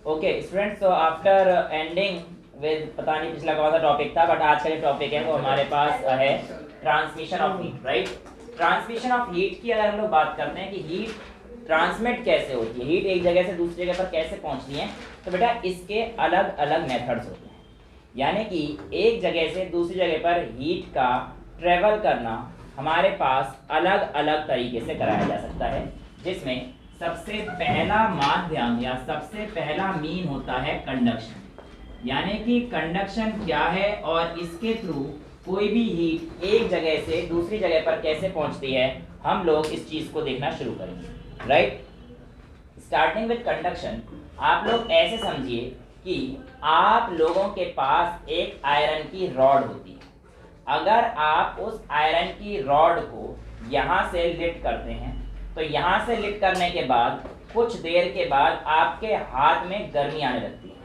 Okay students, तो after ending with, पता नहीं पिछला कौन सा टॉपिक था, बट आज का जो टॉपिक है वो हमारे पास है transmission of heat, right. Transmission of heat की अगर हम लोग बात करते हैं कि हीट ट्रांसमिट कैसे होती है, हीट एक जगह से दूसरी जगह पर कैसे पहुंचती है, तो बेटा इसके अलग अलग मेथड्स होते हैं। यानी कि एक जगह से दूसरी जगह पर हीट का ट्रेवल करना हमारे पास अलग अलग तरीके से कराया जा सकता है, जिसमें सबसे पहला माध्यम या सबसे पहला मीन होता है कंडक्शन। यानी कि कंडक्शन क्या है और इसके थ्रू कोई भी हीट एक जगह से दूसरी जगह पर कैसे पहुंचती है, हम लोग इस चीज को देखना शुरू करेंगे, राइट। स्टार्टिंग विद कंडक्शन, आप लोग ऐसे समझिए कि आप लोगों के पास एक आयरन की रॉड होती है। अगर आप उस आयरन की रॉड को यहाँ से लिट करते हैं, तो यहाँ से लिट करने के बाद कुछ देर के बाद आपके हाथ में गर्मी आने लगती है,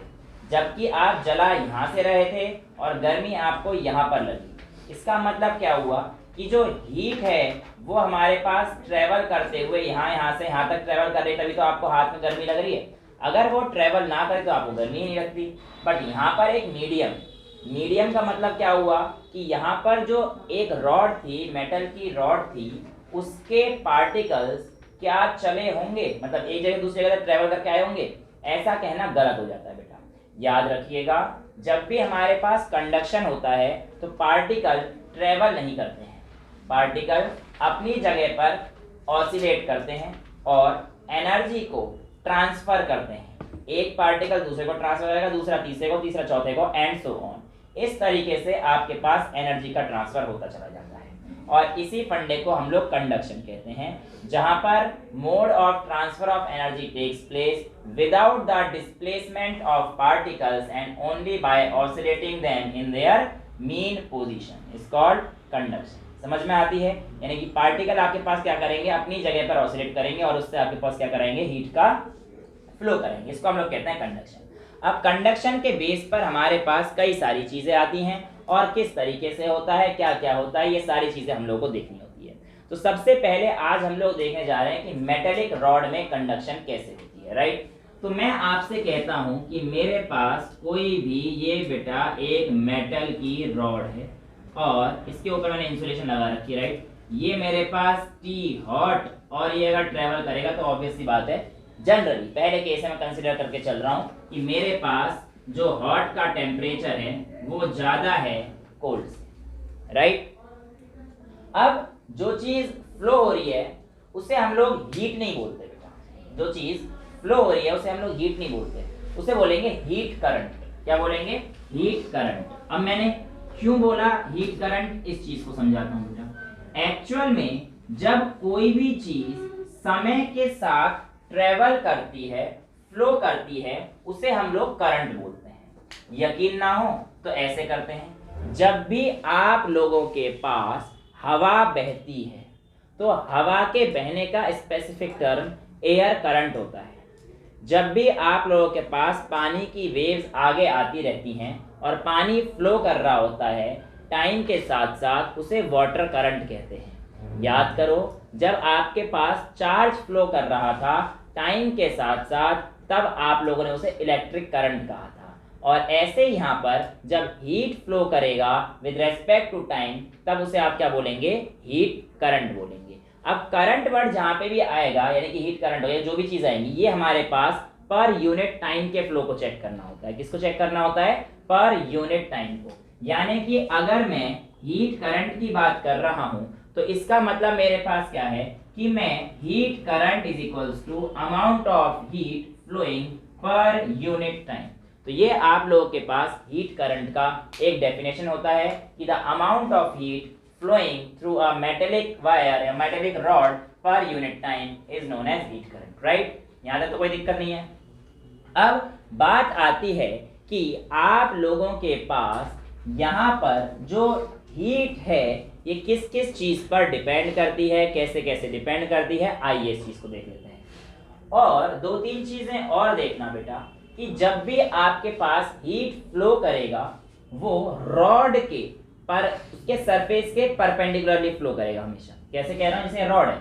जबकि आप जला यहाँ से रहे थे और गर्मी आपको यहाँ पर लगी। इसका मतलब क्या हुआ कि जो हीट है वो हमारे पास ट्रेवल करते हुए यहाँ से यहाँ तक ट्रेवल कर रही है, तभी तो आपको हाथ में गर्मी लग रही है। अगर वो ट्रेवल ना करे तो आपको गर्मी ही नहीं लगती। बट यहाँ पर एक मीडियम का मतलब क्या हुआ कि यहाँ पर जो एक रॉड थी, मेटल की रॉड थी, उसके पार्टिकल्स क्या चले होंगे, मतलब एक जगह दूसरी जगह ट्रेवल करके आए होंगे, ऐसा कहना गलत हो जाता है बेटा। याद रखिएगा, जब भी हमारे पास कंडक्शन होता है तो पार्टिकल ट्रेवल नहीं करते हैं, पार्टिकल अपनी जगह पर ऑसिलेट करते हैं और एनर्जी को ट्रांसफर करते हैं। एक पार्टिकल दूसरे को ट्रांसफर करेगा, दूसरा तीसरे को, तीसरा चौथे को, एंड सो ऑन। इस तरीके से आपके पास एनर्जी का ट्रांसफर होता चला जाता है और इसी फंडे को हम लोग कंडक्शन कहते हैं, जहां पर mode of transfer of energy takes place without the displacement of particles and only by oscillating them in their mean position is called conduction. समझ में आती है? यानी कि पार्टिकल आपके पास क्या करेंगे, अपनी जगह पर ऑसिलेट करेंगे और उससे आपके पास क्या कराएंगे, हीट का फ्लो करेंगे। इसको हम लोग कहते हैं कंडक्शन। अब कंडक्शन के बेस पर हमारे पास कई सारी चीजें आती हैं और किस तरीके से होता है, क्या क्या होता है, ये सारी चीजें हम लोग को देखनी होती है। तो सबसे पहले आज हम लोग देखने जा रहे हैं कि मेटेलिक रॉड में कंडक्शन कैसे होती है, राइट। तो मैं आपसे कहता हूं कि मेरे पास कोई भी ये बेटा एक मेटल की रॉड है और इसके ऊपर मैंने इंसुलेशन लगा रखी है, राइट। ये मेरे पास टी हॉट, और ये अगर ट्रेवल करेगा तो ऑब्वियस सी बात है, जनरली पहले केस में कंसिडर करके चल रहा हूं कि मेरे पास जो हॉट का टेम्परेचर है वो ज्यादा है कोल्ड से, राइट। अब जो चीज फ्लो हो रही है उसे हम लोग हीट नहीं बोलते बेटा, जो चीज फ्लो हो रही है उसे हम लोग हीट नहीं बोलते, उसे बोलेंगे हीट करंट। क्या बोलेंगे? Heat current. अब मैंने क्यों बोला हीट करंट, इस चीज को समझाता हूं बेटा। एक्चुअल में जब कोई भी चीज समय के साथ ट्रेवल करती है, फ्लो करती है, उसे हम लोग करंट बोलते हैं। यकीन ना हो तो ऐसे करते हैं, जब भी आप लोगों के पास हवा बहती है तो हवा के बहने का स्पेसिफिक टर्म एयर करंट होता है। जब भी आप लोगों के पास पानी की वेव्स आगे आती रहती हैं और पानी फ्लो कर रहा होता है टाइम के साथ साथ, उसे वाटर करंट कहते हैं। याद करो, जब आपके पास चार्ज फ्लो कर रहा था टाइम के साथ साथ, तब आप लोगों ने उसे इलेक्ट्रिक करंट कहा था। और ऐसे यहाँ पर जब हीट फ्लो करेगा विद रेस्पेक्ट टू टाइम, तब उसे आप क्या बोलेंगे, हीट करंट बोलेंगे। अब करंट वर्ड जहाँ पे भी आएगा, यानी कि हीट करंट हो या जो भी चीज आएंगी, ये हमारे पास पर यूनिट टाइम के फ्लो को चेक करना होता है। किसको चेक करना होता है? पर यूनिट टाइम को। यानी कि अगर मैं हीट करंट की बात कर रहा हूं तो इसका मतलब मेरे पास क्या है कि मैं heat current is equals to amount of heat flowing per unit time. तो ये आप लोगों के पास हीट करंट का एक डेफिनेशन होता है कि the amount of heat flowing through a metallic wire या metallic rod per unit time is known as heat current, right. यहाँ तक तो कोई दिक्कत नहीं है। अब बात आती है कि आप लोगों के पास यहाँ पर जो हीट है ये किस किस चीज पर डिपेंड करती है, कैसे कैसे डिपेंड करती है, आइए इस चीज को देख लेते हैं। और दो तीन चीजें और देखना बेटा कि जब भी आपके पास हीट फ्लो करेगा वो रॉड के पर, उसके सरफेस के परपेंडिकुलरली फ्लो करेगा हमेशा। कैसे कह रहा हूं, जैसे रॉड है,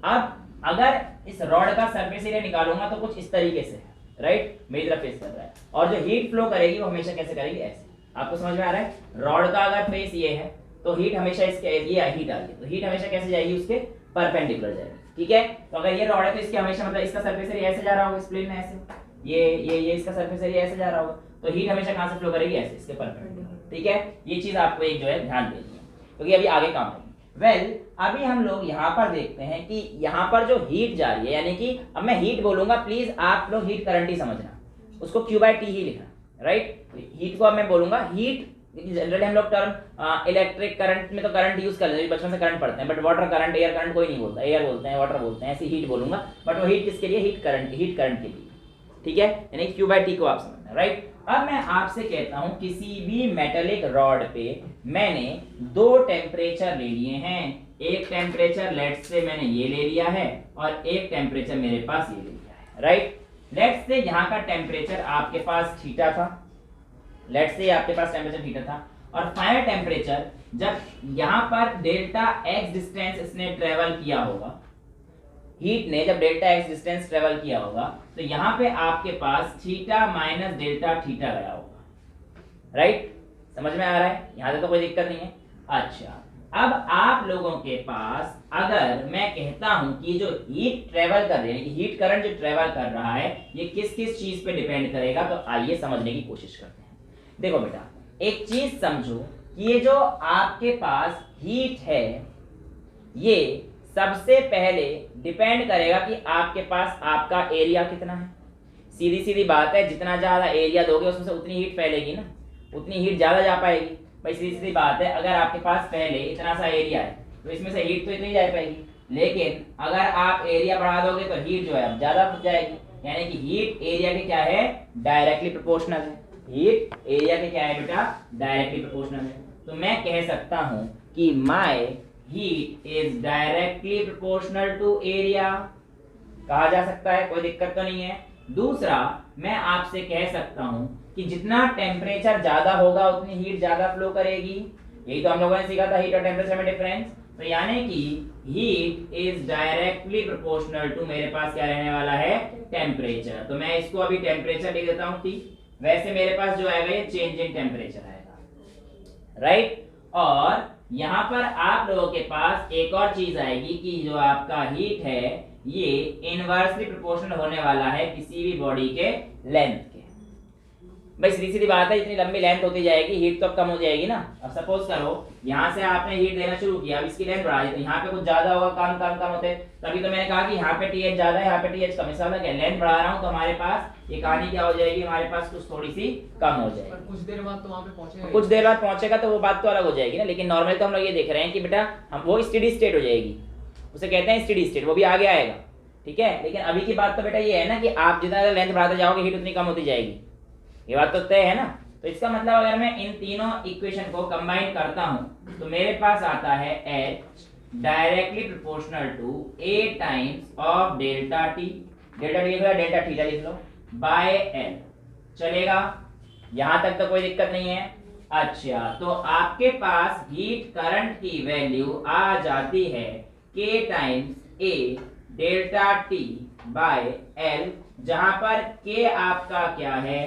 अब अगर इस रॉड का सरफेस एरिया निकालूंगा तो कुछ इस तरीके से है, राइट, मेरी तरफ फेस कर रहा है, और जो हीट फ्लो करेगी वो हमेशा कैसे करेगी, ऐसे। आपको समझ में आ रहा है? रॉड का अगर फेस ये है तो हीट हमेशा इसके, ये हीट आ रही है तो हीट हमेशा कैसे जाएगी, उसके परपेंडिकुलर जाएगी, ठीक है। तो अगर ये रॉड है तो इसके हमेशा मतलब इसका सरफेस एरिया ऐसे जा रहा होगा, इस प्लेन में ऐसे, ये इसका सरफेस एरिया ऐसे जा रहा होगा, तो हीट हमेशा कहां से फ्लो करेगी, ऐसे, इसके परपेंडिकुलर, ठीक है। ये चीज आपको एक जो है ध्यान देनी है, क्योंकि अभी आगे काम आएगी। वेल अभी हम लोग यहाँ पर देखते हैं कि यहाँ पर जो हीट जा रही है, यानी कि अब मैं हीट बोलूंगा, प्लीज आप लोग हीट करंट ही समझना, उसको Q/T ही लिखना, राइट। हीट को अब मैं बोलूंगा हीट, जनरली हम लोग टर्म इलेक्ट्रिक करंट में तो करंट यूज कर लेते हैं, बचपन से करंट पढ़ते हैं, but water current, air current कोई नहीं बोलता, एयर बोलते हैं, वाटर बोलते हैं, ऐसे हीट बोलूंगा, बट वो हीट किसके लिए, हीट करंट के लिए, ठीक है, यानी Q/T को आप समझना, राइट। अब मैं आपसे कहता हूं किसी भी मेटेलिक रॉड पे मैंने दो टेम्परेचर ले लिए हैं, एक टेम्परेचर लेट्स से मैंने ये ले लिया है और एक टेम्परेचर मेरे पास ये ले लिया है, राइट। लेट्स से यहाँ का टेम्परेचर आपके पास थीटा था, लेट्स से आपके पास टेम्परेचर थीटा था, और फाइनल टेम्परेचर जब यहाँ पर डेल्टा x डिस्टेंस इसने ट्रेवल किया होगा, हीट ने जब डेल्टा x डिस्टेंस ट्रेवल किया होगा, तो यहाँ पे आपके पास थीटा माइनस डेल्टा थीटा गया होगा, राइट। समझ में आ रहा है? यहाँ से तो कोई दिक्कत नहीं है। अच्छा, अब आप लोगों के पास अगर मैं कहता हूं कि जो हीट ट्रेवल कर रही है, हीट करंट जो ट्रेवल कर रहा है, ये किस किस चीज पे डिपेंड करेगा, तो आइए समझने की कोशिश करते हैं। देखो बेटा, एक चीज समझो कि ये जो आपके पास हीट है, ये सबसे पहले डिपेंड करेगा कि आपके पास आपका एरिया कितना है। सीधी सीधी बात है, जितना ज्यादा एरिया दोगे उसमें से उतनी हीट फैलेगी ना, उतनी हीट ज्यादा जा पाएगी। भाई सीधी सीधी बात है, अगर आपके पास पहले इतना सा एरिया है तो इसमें से हीट तो इतनी जा पाएगी, लेकिन अगर आप एरिया बढ़ा दोगे तो हीट जो है अब ज्यादा जाएगी, यानी कि हीट एरिया के क्या है, डायरेक्टली प्रोपोर्शनल है। हीट एरिया के क्या है बेटा, डायरेक्टली प्रोपोर्शनल है। तो मैं कह सकता हूं कि my heat is directly proportional to area, कहा जा सकता है, कोई दिक्कत तो नहीं है। दूसरा, मैं आपसे कह सकता हूं कि जितना टेम्परेचर ज्यादा होगा उतनी हीट ज्यादा फ्लो करेगी, यही तो हम लोगों ने सीखा था, हीट और टेम्परेचर में डिफरेंस। तो यानी कि heat is directly proportional to, मेरे पास क्या रहने वाला है, टेम्परेचर। तो मैं इसको अभी टेम्परेचर लिख देता हूं T, वैसे मेरे पास जो आएगा ये चेंज इन टेम्परेचर आएगा, राइट। और यहाँ पर आप लोगों के पास एक और चीज आएगी कि जो आपका हीट है ये इनवर्सली प्रोपोर्शनल होने वाला है किसी भी बॉडी के लेंथ के। भाई सीधी सीधी बात है, इतनी लंबी लेंथ होती जाएगी, हीट तो अब कम हो जाएगी ना। अब सपोज करो यहाँ से आपने हीट देना शुरू किया, अब इसकी लेंथ बढ़ा दी, तो यहाँ पे कुछ ज्यादा होगा, कम कम कम होते, तभी तो मैंने कहा कि यहाँ पे TH ज्यादा है, यहाँ पे TH कम। इसका मतलब लेंथ बढ़ा रहा हूँ तो हमारे पास ये कहानी क्या हो जाएगी, हमारे पास कुछ थोड़ी सी कम हो जाएगी। कुछ देर बाद तो वहाँ पे पहुंचेगा, कुछ देर बाद पहुंचेगा तो वो बात तो अलग हो जाएगी ना, लेकिन नॉर्मली तो हम लोग ये देख रहे हैं कि बेटा हम वो स्टेडी स्टेट हो जाएगी, उसे कहते हैं स्टेडी स्टेट, वो भी आगे आएगा, ठीक है। लेकिन अभी की बात तो बेटा ये है ना कि आप जितना लेंथ बढ़ाते जाओगे हीट उतनी कम होती जाएगी, ये बात तो तय है ना। तो इसका मतलब अगर मैं इन तीनों इक्वेशन को कंबाइन करता हूं तो मेरे पास आता है H directly proportional to A times of delta T, delta T लिख लो, डेल्टा थीटा लिख लो, बाय L, चलेगा, यहां तक तो कोई दिक्कत नहीं है। अच्छा, तो आपके पास हीट करंट की वैल्यू आ जाती है K times A delta T by L, जहां पर K आपका क्या है,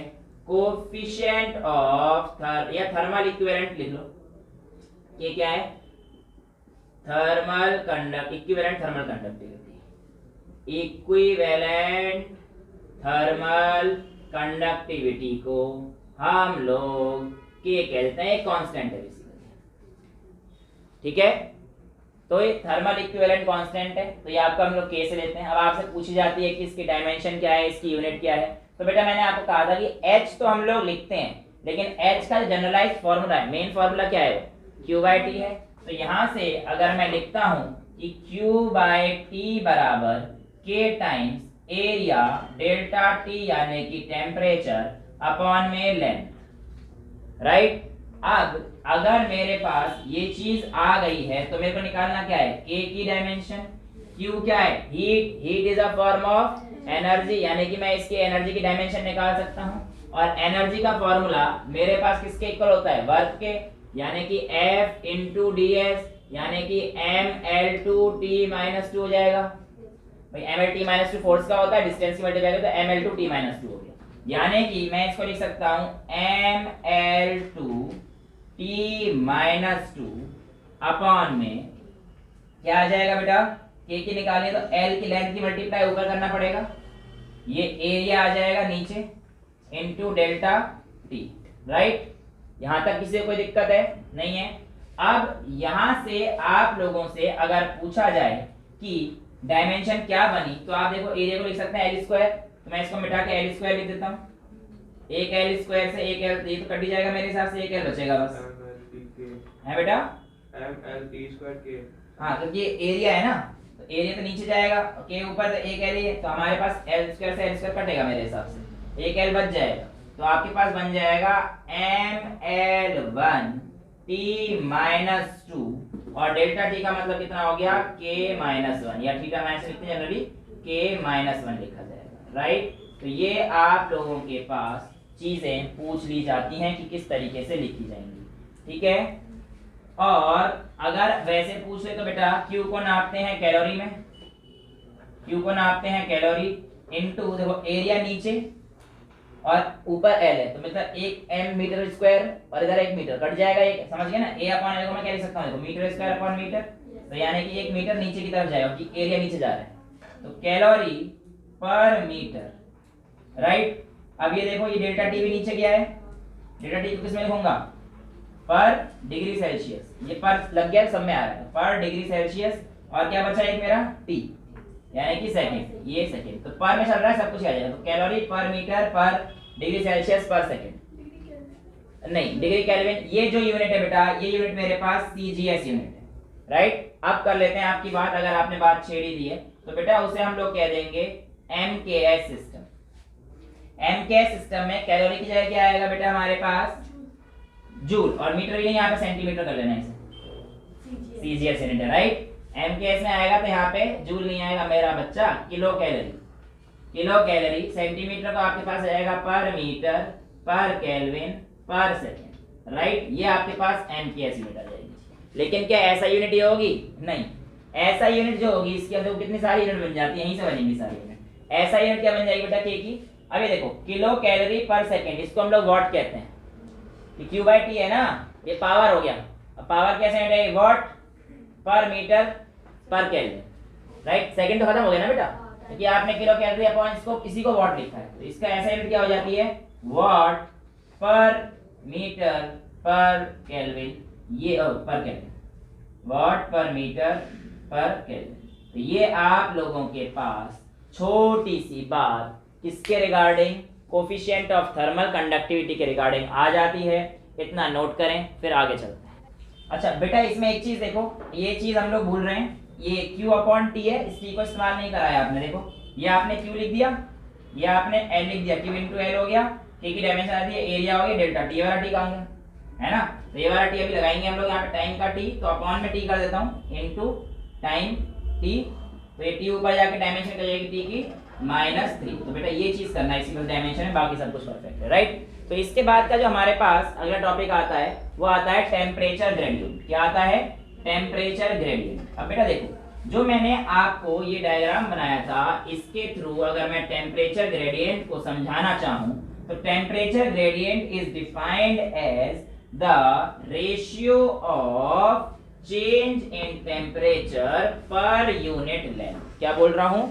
कोफिशिएंट ऑफ या थर्मल इक्विवेलेंट लिख लो, ये क्या है, thermal conduct equivalent thermal conductivity, equivalent thermal conductivity को हम लोग के कहते हैं, कांस्टेंट है बेसिकली, ठीक है। तो ये थर्मल इक्विवेलेंट कांस्टेंट है, तो ये आपका हम लोग के से लेते हैं। अब आपसे पूछी जाती है कि इसकी डायमेंशन क्या है, इसकी यूनिट क्या है, तो बेटा मैंने आपको कहा था कि H तो हम लोग लिखते हैं, लेकिन H का जनरलाइज्ड फार्मूला है, मेन फार्मूला क्या है, Q/T है। तो यहां से अगर मैं लिखता हूं कि Q/T बराबर K times area delta T यानी कि टेम्परेचर अपॉन में लेंथ, राइट। अब अगर मेरे पास ये चीज आ गई है तो मेरे को निकालना क्या है, K की डायमेंशन, Q क्या है, heat, heat is a form of energy, यानी कि मैं इसकी एनर्जी की डायमेंशन निकाल सकता हूं, और एनर्जी का फॉर्मूला मेरे पास किसके इक्वल होता है, वर्क के, यानी कि F इंटू ds, यानी कि mL2T-2 हो जाएगा। भाई mL T-2 फोर्स का होता है, डिस्टेंस की मल्टीप्लाई करें तो mL2T-2 हो गया। यानी कि मैं इसको लिख सकता हूं ml2t-2 अपॉन में क्या आ जाएगा बेटा, के की निकालिए तो एल की लेंथ की मल्टीप्लाई ऊपर करना पड़ेगा, ये एरिया आ जाएगा नीचे इनटू डेल्टा टी, राइट। यहां तक किसी को कोई दिक्कत है? नहीं है। अब यहां से आप लोगों से अगर पूछा जाए कि डायमेंशन क्या बनी, तो आप देखो एरिया को लिख सकते हैं एल स्क्वायर, तो मैं इसको मिटा के एल स्क्वायर लिख देता हूं। एक एल स्क्वायर से एक एल, ये तो कट ही जाएगा मेरे हिसाब से, एक एल बचेगा बस, है बेटा ml_t²k। हाँ, तो ये एरिया है ना, तो एरिया तो नीचे जाएगा, के ऊपर तो एक एल ही है, तो हमारे पास एल स्क्वायर से एल स्क्वायर कटेगा मेरे हिसाब से, एक एल बच जाएगा, तो आपके पास बन जाएगा ml1t-2 और डेल्टा टी का मतलब कितना हो गया, k-1, या थीटा माइनस लिखते हैं जनरली, k-1 लिखा जाएगा, राइट। तो ये आप लोगों के पास चीजें पूछ ली जाती हैं कि किस तरीके से लिखी जाएंगी, ठीक है। और अगर वैसे पूछ ले तो बेटा Q को नापते हैं कैलोरी में, Q को नापते हैं कैलोरी इनटू, देखो एरिया नीचे और ऊपर L है, तो मतलब 1 m मीटर स्क्वायर और इधर 1 मीटर कट जाएगा, एक समझ गए ना, A अपॉन L को मैं क्या लिख सकता हूं, देखो मीटर स्क्वायर अपॉन मीटर, तो यानी कि 1 मीटर नीचे की तरफ जाएगा क्योंकि एरिया नीचे जा रहा है, तो कैलोरी पर मीटर, राइट। अब ये देखो ये डेल्टा टी भी नीचे गया है, डेल्टा टी को किस में लिखूंगा, पर डिग्री सेल्सियस, ये पर लग गया सब में आ रहा है, पर डिग्री सेल्सियस, और क्या बचा एक मेरा टी, यानी कि सेकंड, ये सेकंड, तो पर में चल रहा है सब कुछ आ जाएगा, तो कैलोरी पर मीटर पर डिग्री सेल्सियस पर सेकंड, नहीं डिग्री केल्विन, ये जो यूनिट है बेटा, ये यूनिट मेरे पास सीजीएस यूनिट है, राइट। अब कर लेते हैं आपकी बात, अगर आपने बात छेड़ी दी है तो बेटा उसे हम लोग कह देंगे एमकेएस सिस्टम। एमकेएस सिस्टम में कैलोरी की जगह क्या आएगा बेटा हमारे पास, जूल, और मीटर भी नहीं, यहाँ पे सेंटीमीटर कर लेना है इसे, सीजीएस यूनिट है, राइट। एमकेएस में आएगा तो यहाँ पे जूल नहीं आएगा मेरा बच्चा, kilo calorie, kilo calorie, centimetre को आपके पास आएगा पर मीटर पर केल्विन पर सेकंड, राइट। ये आपके पास एमकेएस यूनिट आ जाएगी। लेकिन क्या ऐसा यूनिट ये होगी, नहीं, ऐसा यूनिट जो होगी इसके अंदर कितनी सारी यूनिट बन जाती है, यहीं से बनेंगी सारी यूनिट। ऐसा यूनिट क्या बन जाएगी बेटा, के की, अब ये देखो किलो कैलोरी पर सेकंड, इसको हम लोग वॉट कहते हैं, Q बाई टी है ना, ये पावर हो गया, अब पावर कैसे है, वॉट पर मीटर पर केल्विन, राइट। सेकंड तो खत्म हो गया ना बेटा, क्योंकि आपने किलो कैलोरी अपॉन इसको किसी को वॉट लिखा है, तो इसका ऐसा यूनिट क्या हो जाती है, वॉट पर मीटर पर केल्विन, ये पर केल्विन, वॉट पर मीटर पर केल्विन। तो ये आप लोगों के पास छोटी सी बात किसके regarding, coefficient of thermal conductivity के रिगार्डिंग आ जाती है, इतना नोट करें, फिर आगे चलते हैं। अच्छा बेटा इसमें एक चीज देखो, ये चीज हम लोग भूल रहे हैं, ये Q अपॉन टी है, इस टी को इस्तेमाल नहीं कराया आपने, देखो ये आपने Q लिख दिया, ये आपने L लिख दिया, Q इंटू L हो गया, K की डायमेंशन आती है, एरिया हो गया डेल्टा टी, वाला टी कहाँ गया, है ना, तो ये वाला टी अभी लगाएंगे हम लोग यहाँ पे, टाइम का टी, तो अपॉन में टी कर देता हूँ इनटू टाइम टी, तो ये टी ऊपर जाके डायमेंशन कर जाएगी टी की -3, तो बेटा ये चीज करना है, इसी बस डायमेंशन है, बाकी सब कुछ परफेक्ट है, राइट। तो इसके बाद का जो हमारे पास अगला टॉपिक आता है वो आता है टेम्परेचर ग्रेडियंट। क्या आता है, टेम्परेचर ग्रेडियंट। अब बेटा देखो जो मैंने आपको ये डायग्राम बनाया था, इसके थ्रू अगर मैं टेम्परेचर ग्रेडियंट को समझाना चाहूं तो temperature gradient is defined as the ratio of change in temperature per unit length. क्या बोल रहा हूं,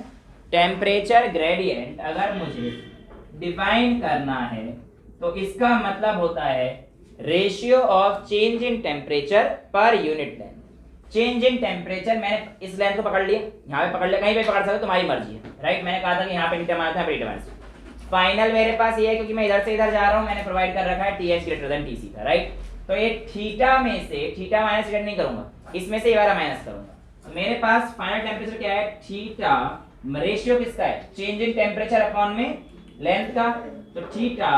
टेम्परेचर ग्रेडियंट अगर मुझे डिफाइन करना है तो इसका मतलब होता है ratio of change in temperature per unit length. Change in temperature, मैंने इस लेंथ को पकड़ लिया, यहाँ पे पकड़ लिया, कहीं पे पकड़ सकते, तुम्हारी मर्जी है, राइट। मैंने कहा था कि यहाँ पे थीटा मारना था, फाइनल मेरे पास ये है क्योंकि मैं इधर से इधर जा रहा हूँ, मैंने प्रोवाइड कर रखा है टीएच ग्रेटर देन टीसी का, राइट। तो ये थीटा में से थीटा माइनस नहीं करूंगा, इसमें से ये वाला माइनस करूंगा, तो मेरे पास फाइनल टेम्परेचर क्या है, थीटा रेशियो किसका है, चेंज इन टेम्परेचर अपॉन में लेंथ का, तो थीटा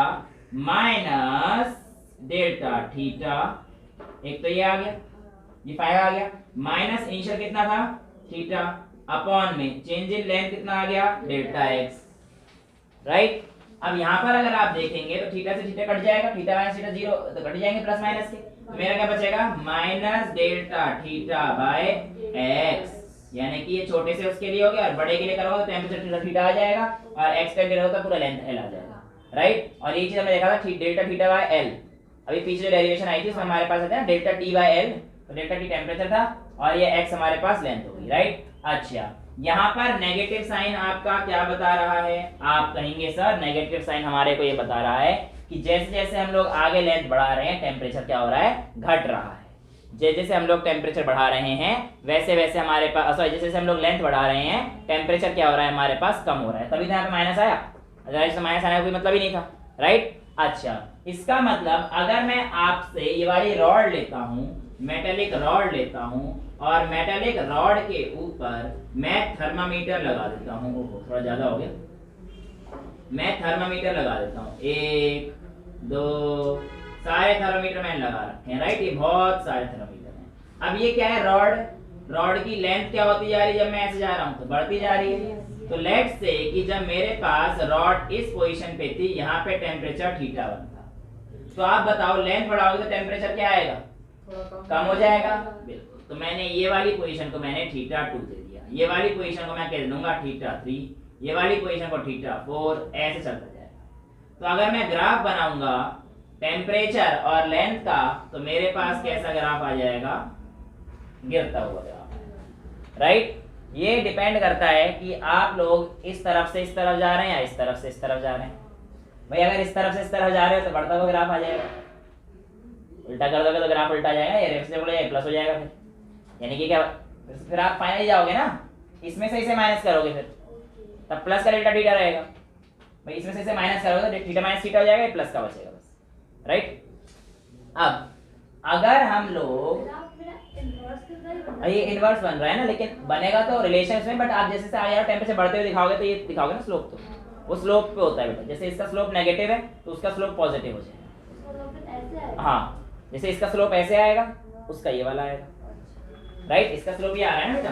माइनस डेल्टा थीटा, एक तो ये आ गया, ये फाइव आ गया, माइनस इनिशियल कितना था थीटा अपॉन में चेंज इन लेंथ कितना आ गया डेल्टा एक्स, राइट। अब यहाँ पर अगर आप देखेंगे तो थीटा से थीटा कट जाएगा, थीटा माइनस थीटा जीरो, तो कट जाएंगे प्लस माइनस के, तो मेरा क्या बचेगा minus delta theta bye x, यानी कि ये छोटे से उसके लिए हो गया और बड़े के लिए करोगे तो टेम्परेचर थीटा आ जाएगा और एक्स का जो होगा पूरा लेंथ एल आ जाएगा, राइट। और ये चीज हमने देखा था डेल्टा थीटा बाय एल, अभी पीछे डेरिवेशन आई थी उसमें हमारे पास आता है डेल्टा टी बाय एल, तो डेल्टा टी टेम्परेचर था और ये एक्स हमारे पास लेंथ होगी, राइट। अच्छा, यहाँ पर नेगेटिव साइन आपका क्या बता रहा है, आप कहेंगे सर नेगेटिव साइन हमारे को ये बता रहा है कि जैसे जैसे हम लोग आगे लेंथ बढ़ा रहे हैं टेम्परेचर क्या हो रहा है, घट रहा है। जैसे जैसे हम लोग टेम्परेचर बढ़ा रहे हैं वैसे वैसे हमारे पास, सॉरी जैसे जैसे हम लोग लेंथ बढ़ा रहे हैं टेम्परेचर क्या हो रहा है हमारे पास, कम हो रहा है, तभी तो यहाँ पे माइनस आया, अदरवाइज माइनस आने का कोई मतलब ही नहीं था, राइट। अच्छा, इसका मतलब अगर मैं आपसे ये वाली रॉड लेता हूँ, मेटेलिक रॉड लेता हूँ और मेटेलिक रॉड के ऊपर मैं थर्मामीटर लगा देता हूँ, थोड़ा ज्यादा हो गया, मैं थर्मामीटर लगा देता हूँ, 1 2 सारे थर्मामीटर मैंने लगा रखे हैं, राइट। ये बहुत सारे थर्मामीटर हैं। अब ये क्या है, रॉड की लेंथ क्या होती जा रही है, जब मैं ऐसे जा रहा हूँ तो बढ़ती जा रही है। तो लेट्स से कि जब मेरे पास रॉड इस पोजीशन पे थी, यहाँ पे टेम्परेचर थीटा 1 था, तो आप बताओ लेंथ बढ़ाओगे तो टेम्परेचर क्या आएगा, कम हो जाएगा, बिल्कुल। तो मैंने ये वाली पोजीशन को मैंने थीटा 2 दे दिया, ये वाली पोजीशन को मैं कह दूंगा थीटा 3, ये वाली पोजीशन को थीटा 4, ऐसे चलता जाएगा। तो अगर मैं ग्राफ बनाऊंगा टेम्परेचर और लेंथ का, तो मेरे पास कैसा ग्राफ आ जाएगा, गिरता हुआ ग्राफ, राइट। ये डिपेंड करता है कि आप लोग इस तरफ से इस तरफ जा रहे हैं या इस तरफ से इस तरफ जा रहे हैं। भाई अगर इस तरफ से इस तरफ जा रहे हो तो बढ़ता हुआ ग्राफ आ जाएगा, उल्टा कर दोगे तो ग्राफ उल्टा जाएगा, या रेफ्ट से हो जाएगा प्लस हो जाएगा, फिर यानी कि क्या, फिर आप फाइनली जाओगे ना, इसमें से इसे माइनस करोगे फिर तब प्लस का डेल्टा थीटा रहेगा। भाई इसमें से इसे माइनस करोगे तो थीटा माइनस थीटा हो जाएगा, प्लस का बचेगा बस, राइट। अब अगर हम लोग, ये इनवर्स बन रहा है ना, लेकिन बनेगा तो रिलेशन में, बट आप जैसे से आगे टेम्परेचर बढ़ते हुए दिखाओगे तो ये दिखाओगे ना स्लोप, तो वो स्लोप पे होता है बेटा। जैसे इसका स्लोप नेगेटिव है तो उसका स्लोप पॉजिटिव हो जाएगा, हाँ। जैसे इसका स्लोप ऐसे आएगा उसका ये वाला आएगा, राइट। इसका स्लोप ये आ रहा है ना बेटा,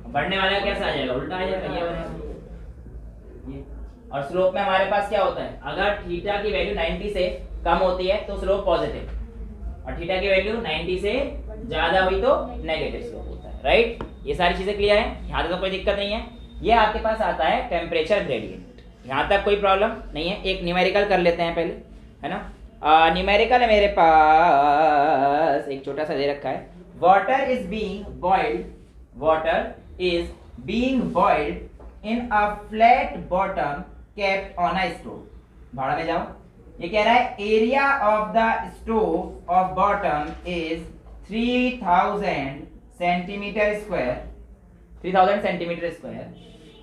बढ़ने वाला कैसा आ जाएगा, उल्टा आ जाएगा, ये बनेगा ये। और स्लोप में हमारे पास क्या होता है, अगर थीटा की वैल्यू 90 से कम होती है तो स्लोप पॉजिटिव, और थीटा की वैल्यू 90 से ज्यादा हुई तो नेगेटिव स्लोप होता है, राइट। ये सारी चीजें क्लियर है, यहाँ तक तो कोई दिक्कत नहीं है। ये आपके पास आता है टेम्परेचर ग्रेडियंट, यहाँ तक कोई प्रॉब्लम नहीं है। एक न्यूमेरिकल कर लेते हैं पहले, है ना। न्यूमेरिकल है मेरे पास, एक छोटा सा दे रखा है, water is being boiled, water is being boiled in a flat bottom kept on a stove. भाड़ा में जाओ, ये कह रहा है area of the stove of bottom is 3000 centimetre square, 3000 centimetre square,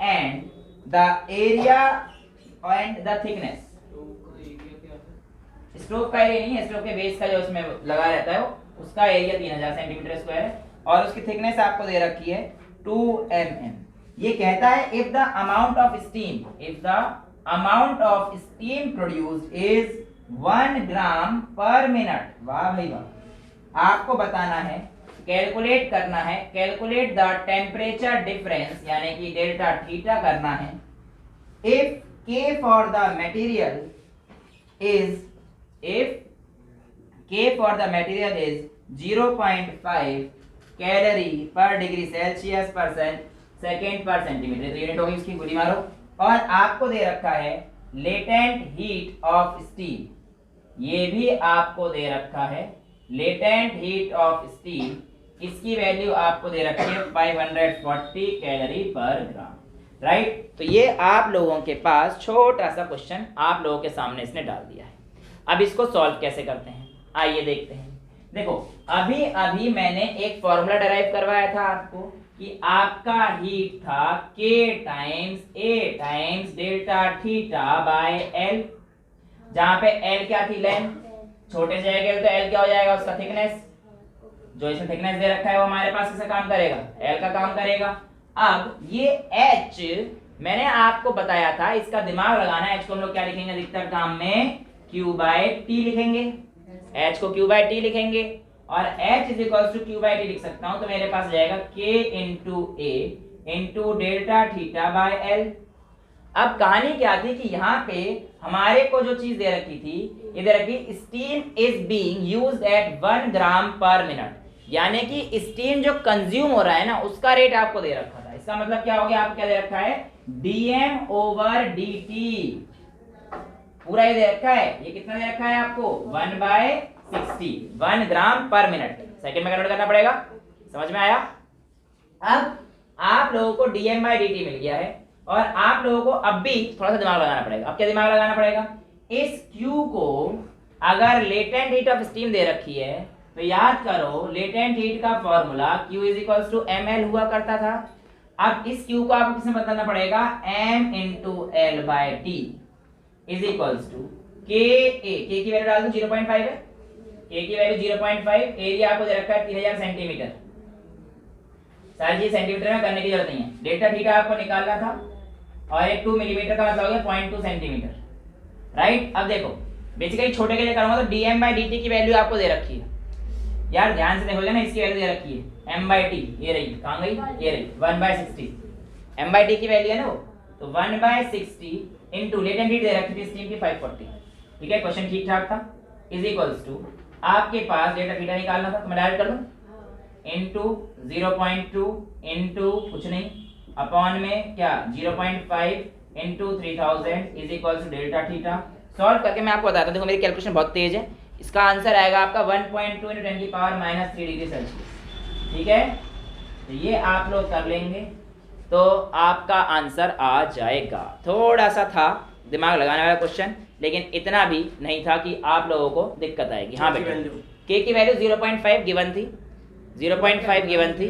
and the area and the thickness, stove का area नहीं है, स्टोव के बेस का जो उसमें लगा रहता है वो, उसका एरिया 3000 सेंटीमीटर स्क्वायर है और उसकी थिकनेस आपको दे रखी है 2 mm। ये कहता है if the amount of steam, if the amount of steam produced is 1 ग्राम पर मिनट। वाह भाई वाह, आपको बताना है, कैलकुलेट करना है, कैलकुलेट द टेम्परेचर डिफरेंस यानी कि डेल्टा थीटा करना है। If K for the material is, if K for the material is 0.5 calorie per degree Celsius per second per centimetre, तो यूनिट होगी उसकी, गोली मारो। और आपको दे रखा है लेटेंट हीट ऑफ स्टीम, ये भी आपको दे रखा है लेटेंट हीट ऑफ स्टीम, इसकी वैल्यू आपको दे रखी है 540 कैलोरी पर ग्राम, राइट। तो ये आप लोगों के पास छोटा सा क्वेश्चन आप लोगों के सामने इसने डाल दिया है। अब इसको सॉल्व कैसे करते हैं, आइए देखते हैं। देखो अभी अभी मैंने एक फॉर्मूला डिराइव करवाया था आपको कि आपका हीट था K times A times delta theta by L, जहां पे L क्या थी, लेंथ, छोटे से जाएगा तो L क्या हो जाएगा, उसका थिकनेस, जो इसमें थिकनेस दे रखा है वो हमारे पास किसका काम करेगा, L का काम करेगा। अब ये H मैंने आपको बताया था, इसका दिमाग लगाना है। H को हम लोग क्या लिखेंगे अधिकतर काम में, Q बाय T लिखेंगे, H को Q बाय T लिखेंगे और H is equal to Q by T लिख सकता हूं, तो मेरे पास जाएगा K into A into delta theta by L। अब कहानी क्या थी कि यहाँ पे हमारे को जो चीज दे रखी थी, ये दे रखी steam is being used eight 1 ग्राम पर मिनट, यानी कि स्टीम जो कंज्यूम हो रहा है ना उसका रेट आपको दे रखा था। इसका मतलब क्या हो गया, आपको क्या दे रखा है, dm ओवर dt, पूरा ये दे रखा है, ये कितना दे रखा है आपको 1/60 1 ग्राम पर मिनट, सेकंड में कन्वर्ट करना पड़ेगा। समझ में आया? अब आप लोगों को dm/dt मिल गया है और आप लोगों को अब भी थोड़ा सा दिमाग लगाना पड़ेगा। अब क्या दिमाग लगाना पड़ेगा? इस Q को अगर लेटेंट हीट ऑफ स्टीम दे रखी है तो याद करो लेटेंट हीट का फॉर्मूला Q = ml हुआ करता था। अब इस Q को आपको किसमें बदलना पड़ेगा? m × L/T = K की वैल्यू डाल दूं 0.5 है, K की वैल्यू 0.5, एरिया आपको दे रखा है 3000 सेंटीमीटर। सारी चीज सेंटीमीटर में करने की जरूरत नहीं है। डेल्टा थीटा आपको निकालना था और एक 2 मिलीमीटर का मतलब हो गया 0.2 सेंटीमीटर, राइट? अब देखो बेसिकली छोटे के लिए करूंगा तो dm/dt की वैल्यू आपको दे रखी है यार, ध्यान से देखोगे ना, इसकी वैल्यू दे रखी है m/t, ये रही, कहां गई? ये रही 1/60, m/t की वैल्यू है ना वो, तो 1/60 इनटू लेटेंट हीट दे रखी थी स्टीम की 540, ठीक है? क्वेश्चन ठीक ठाक था। = आपके पास डेल्टा थीटा निकालना था तो मैं डायरेक्ट कर दूं इनटू 0.2 इनटू कुछ नहीं अपॉन में क्या 0.5 इनटू 3000 = डेल्टा थीटा। सॉल्व करके मैं आपको बताता हूं, देखो मेरी कैलकुलेशन बहुत तेज है। इसका आंसर आएगा आपका 1.2 × 10⁻³ डिग्री सेल्सियस, ठीक है? तो ये आप लोग कर लेंगे तो आपका आंसर आ जाएगा। थोड़ा सा था दिमाग लगाने वाला क्वेश्चन, लेकिन इतना भी नहीं था कि आप लोगों को दिक्कत आएगी। हाँ बेटा, के की वैल्यू 0.5 गिवन थी, 0.5 गिवन थी।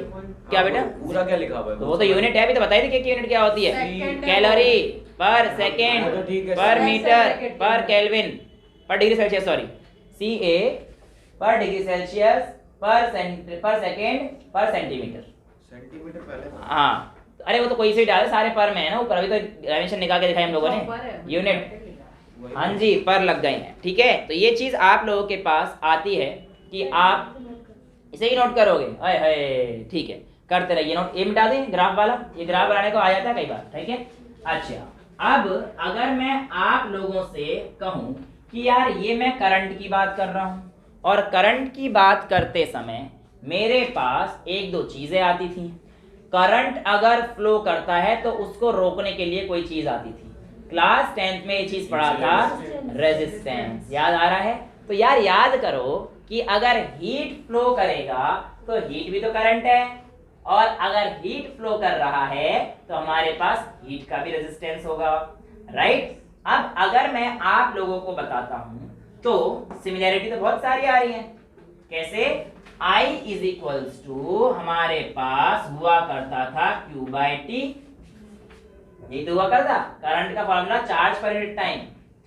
क्या बेटा? पूरा क्या लिखा हुआ है? तो वो तो यूनिट है, अभी तो बताई थी के की यूनिट क्या होती है, कैलोरी पर सेकेंड पर मीटर पर केल्विन पर डिग्री सेल्सियस, सॉरी CA पर degree Celsius per second per centimetre. Centimetre पहले था। हाँ, अरे वो तो कोई से भी डाले, सारे पर में है ना ऊपर, अभी तो डायमेंशन निकाल के दिखाई हम लोगों ने, यूनिट। हाँ जी, पर लग गए हैं, ठीक है? तो ये चीज आप लोगों के पास आती है कि आप इसे ही नोट करोगे। हाय हाय, ठीक है, करते रहिए नोट। ये मिटा दें ग्राफ वाला, ये ग्राफ बनाने को आ जाता है कई बार, ठीक है? अच्छा, अब अगर मैं आप लोगों से कहूं कि यार ये मैं करंट की बात कर रहा हूं और करंट की बात करते समय मेरे पास एक दो चीजें आती थी। करंट अगर फ्लो करता है तो उसको रोकने के लिए कोई चीज आती थी। क्लास 10th में ये चीज पढ़ा था, रेजिस्टेंस। याद आ रहा है? तो यार याद करो कि अगर हीट फ्लो करेगा तो हीट भी तो करंट है, और अगर हीट फ्लो कर रहा है तो हमारे पास हीट का भी रेजिस्टेंस होगा, राइट? अब अगर मैं आप लोगों को बताता हूं तो सिमिलैरिटी तो बहुत सारी आ रही है। कैसे? I = हमारे पास हुआ करता था Q/T, यही तो हुआ करता करंट का फॉर्मूला, चार्ज पर यूनिट टाइम।